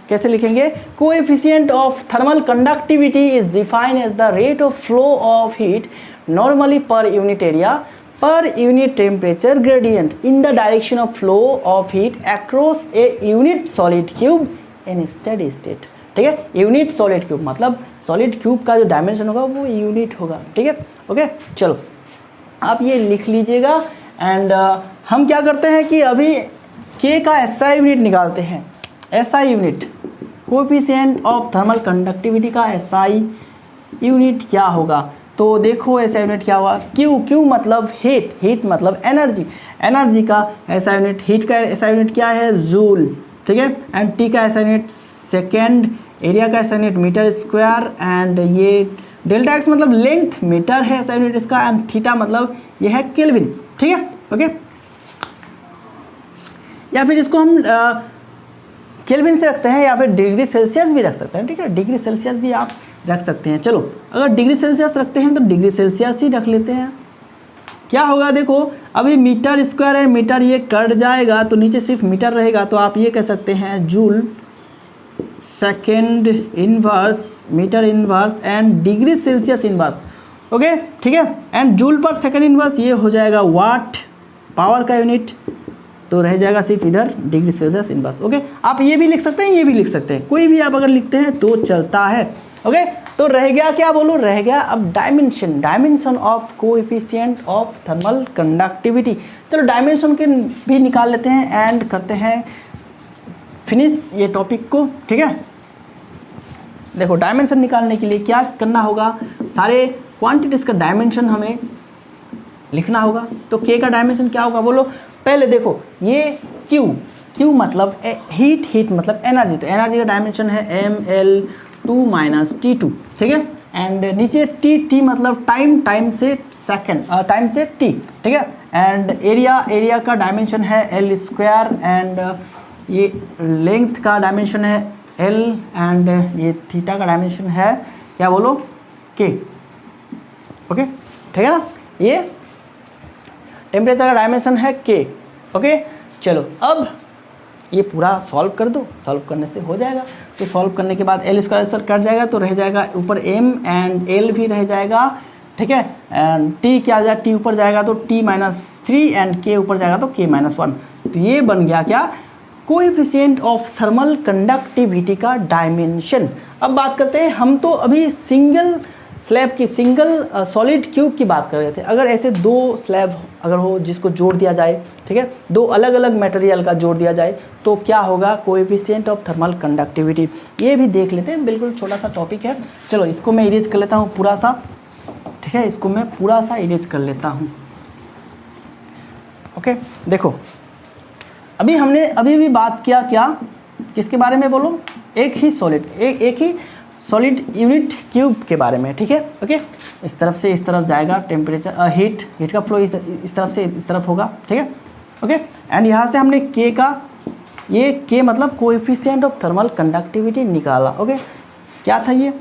कैसे लिखेंगे, coefficient of thermal conductivity is defined as the rate of flow of heat normally पर unit area per unit temperature gradient in the direction of flow of heat across a unit solid cube in steady state, ठीक है। Unit solid cube मतलब solid cube का जो dimension होगा वो unit होगा, ठीक है, ओके। चलो आप ये लिख लीजिएगा। एंड हम क्या करते हैं कि अभी के का एसआई यूनिट निकालते हैं। SI unit, coefficient of thermal conductivity का एसआई यूनिट क्या होगा, तो देखो ऐसा यूनिट क्या हुआ, क्यू, क्यू मतलब हीट, हीट मतलब एनर्जी, एनर्जी का ऐसा यूनिट, हीट का ऐसा यूनिट क्या है, जूल, ठीक है। एंड टी का ऐसा यूनिट सेकेंड, एरिया का ऐसा यूनिट मीटर स्क्वायर, एंड ये डेल्टा एक्स मतलब लेंथ, मीटर है ऐसा यूनिट इसका, एंड थीटा मतलब ये है केल्विन, ठीक है, ओके। या फिर इसको हम केल्विन से रखते हैं या फिर डिग्री सेल्सियस भी रख सकते हैं, ठीक है, डिग्री सेल्सियस भी आप रख सकते हैं। चलो अगर डिग्री सेल्सियस रखते हैं तो डिग्री सेल्सियस ही रख लेते हैं। क्या होगा देखो, अभी मीटर स्क्वायर है, मीटर ये कट जाएगा तो नीचे सिर्फ मीटर रहेगा, तो आप ये कह सकते हैं joule second inverse, metre inverse and degree Celsius inverse, okay, ठीक है। एंड जूल पर सेकेंड इनवर्स ये हो जाएगा वाट, पावर का यूनिट, तो रह जाएगा सिर्फ इधर डिग्री सेल्सियस इनवर्स, ओके। आप ये भी लिख सकते हैं, ये भी लिख सकते हैं, कोई भी आप अगर लिखते हैं तो चलता है, ओके। तो रह गया क्या बोलो, रह गया अब dimension, dimension of coefficient of thermal conductivity. चलो डायमेंशन के भी निकाल लेते हैं एंड करते हैं फिनिश ये टॉपिक को, ठीक है। देखो डायमेंशन निकालने के लिए क्या करना होगा, सारे क्वांटिटीज़ का डायमेंशन हमें लिखना होगा। तो के का डायमेंशन क्या होगा बोलो, पहले देखो ये क्यू, क्यू मतलब हीट, हीट मतलब एनर्जी, तो एनर्जी का डायमेंशन है ml2 - t2, ठीक है। एंड नीचे टी, टी मतलब टाइम, टाइम से सेकेंड, टाइम से टी, ठीक है। एंड एरिया, एरिया का डायमेंशन है l स्क्वायर, एंड ये लेंथ का डायमेंशन है l, एंड ये थीटा का डायमेंशन है क्या बोलो k, ओके, ठीक है ना। ये टेम्परेचर का डायमेंशन है k, ओके। चलो अब ये पूरा सॉल्व कर दो, सॉल्व करने से हो जाएगा। तो सॉल्व करने के बाद एल स्क्वायर कट जाएगा तो रह जाएगा ऊपर एम एंड एल भी रह जाएगा, ठीक है। एंड टी क्या आ जाएगा, टी ऊपर जाएगा तो t-3 एंड के ऊपर जाएगा तो k-1। तो ये बन गया क्या, कोएफिशिएंट ऑफ थर्मल कंडक्टिविटी का डायमेंशन। अब बात करते हैं, हम तो अभी सिंगल स्लैब की, सिंगल सॉलिड क्यूब की बात कर रहे थे। अगर ऐसे दो स्लैब अगर हो जिसको जोड़ दिया जाए, ठीक है, दो अलग अलग मटेरियल का जोड़ दिया जाए तो क्या होगा, कोएफिशिएंट ऑफ थर्मल कंडक्टिविटी। ये भी देख लेते हैं, बिल्कुल छोटा सा टॉपिक है। चलो इसको मैं इरेज कर लेता हूँ पूरा सा, ठीक है, इसको मैं पूरा सा इरेज कर लेता हूँ। ओके, देखो अभी हमने अभी भी बात किया क्या, किसके बारे में बोलो, एक ही सॉलिड, एक ही सॉलिड यूनिट क्यूब के बारे में, ठीक है। ओके, इस तरफ से इस तरफ जाएगा टेम्परेचर, हीट का फ्लो इस तरफ से इस तरफ होगा, ठीक है। ओके, एंड यहाँ से हमने के का, ये के मतलब कोएफिशिएंट ऑफ थर्मल कंडक्टिविटी निकाला। ओके, क्या था ये,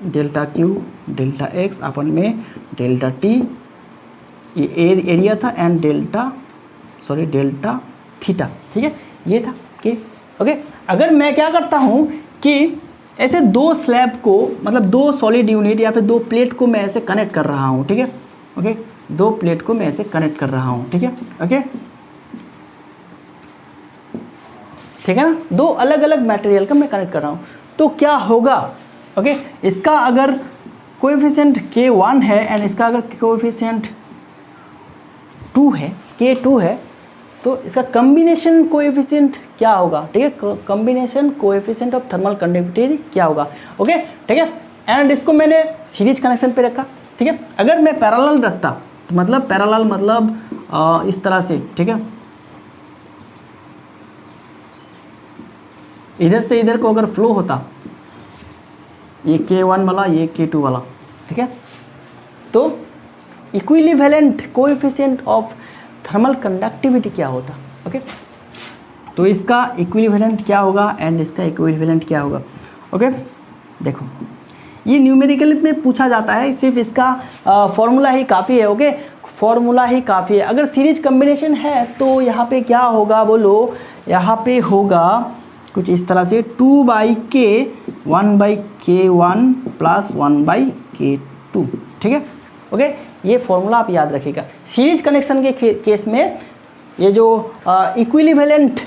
delta Q delta x upon में डेल्टा टी, ये एरिया था, एंड डेल्टा थीटा, ठीक है, ये था के। ओके, अगर मैं क्या करता हूँ कि ऐसे दो स्लैब को, मतलब दो सॉलिड यूनिट या फिर दो प्लेट को मैं ऐसे कनेक्ट कर रहा हूँ, ठीक है। ओके, दो प्लेट को मैं ऐसे कनेक्ट कर रहा हूँ, ठीक है। ओके, ठीक है ना, दो अलग अलग मटेरियल का मैं कनेक्ट कर रहा हूँ, तो क्या होगा, ओके, इसका अगर कोएफिशिएंट K1 है एंड इसका अगर कोएफिशिएंट 2 है, K2 है, तो इसका कॉम्बिनेशन कोएफिशिएंट क्या होगा, ठीक है, combination coefficient of thermal conductivity क्या होगा। ओके, ठीक है, एंड इसको मैंने सीरीज कनेक्शन पे रखा, ठीक है। अगर मैं पैरेलल रखता तो मतलब पैरेलल मतलब इस तरह से, ठीक है, इधर से इधर को अगर फ्लो होता, ये K1 वाला, ये K2 वाला, ठीक है, तो equivalent coefficient of thermal conductivity क्या होता। ओके, तो इसका इक्विवेलेंट क्या होगा एंड इसका इक्विवेलेंट क्या होगा। ओके, देखो ये न्यूमेरिकल में पूछा जाता है, सिर्फ इसका फॉर्मूला ही काफ़ी है। ओके, फॉर्मूला ही काफ़ी है। अगर सीरीज कॉम्बिनेशन है तो यहाँ पे क्या होगा बोलो, यहाँ पे होगा कुछ इस तरह से 2/k 1/k1 प्लस 1/k2, ठीक है। ओके, ये फॉर्मूला आप याद रखिएगा। सीरीज कनेक्शन के केस में ये जो equivalent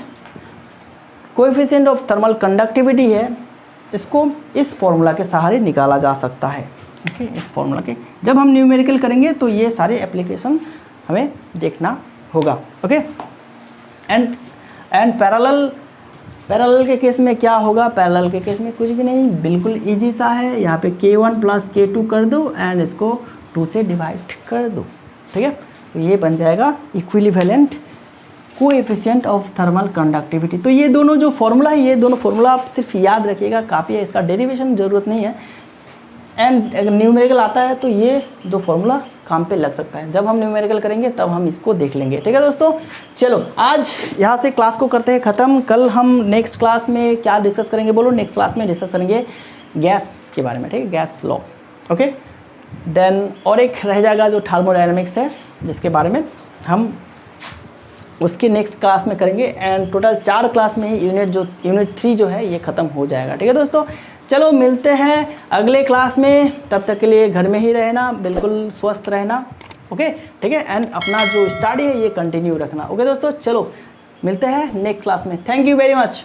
coefficient of thermal conductivity है, इसको इस फॉर्मूला के सहारे निकाला जा सकता है। ओके, इस फॉर्मूला के जब हम न्यूमेरिकल करेंगे तो ये सारे एप्लीकेशन हमें देखना होगा। ओके, एंड पैरेलल के केस में क्या होगा, पैरेलल के केस में कुछ भी नहीं, बिल्कुल इजी सा है। यहाँ पे K1 प्लस K2 कर दो एंड इसको 2 से डिवाइड कर दो, ठीक है। तो ये बन जाएगा equivalent coefficient of thermal conductivity. तो ये दोनों जो फॉर्मूला है, ये दोनों फॉर्मूला आप सिर्फ याद रखिएगा, काफ़ी है, इसका डेरिवेशन ज़रूरत नहीं है। एंड अगर न्यूमेरिकल आता है तो ये दो फॉर्मूला काम पे लग सकता है। जब हम न्यूमेरिकल करेंगे तब हम इसको देख लेंगे, ठीक है दोस्तों। चलो आज यहाँ से क्लास को करते हैं ख़त्म। कल हम नेक्स्ट क्लास में क्या डिस्कस करेंगे बोलो, नेक्स्ट क्लास में डिस्कस करेंगे गैस के बारे में, ठीक है, गैस लॉ। ओके, देन और एक रह जाएगा जो थर्मोडायनामिक्स है, जिसके बारे में हम उसके नेक्स्ट क्लास में करेंगे। एंड टोटल 4 क्लास में ही यूनिट 3 जो है ये ख़त्म हो जाएगा, ठीक है दोस्तों। चलो मिलते हैं अगले क्लास में, तब तक के लिए घर में ही रहना, बिल्कुल स्वस्थ रहना। ओके, ठीक है, एंड अपना जो स्टडी है ये कंटिन्यू रखना। ओके दोस्तों, चलो मिलते हैं नेक्स्ट क्लास में। Thank you very much.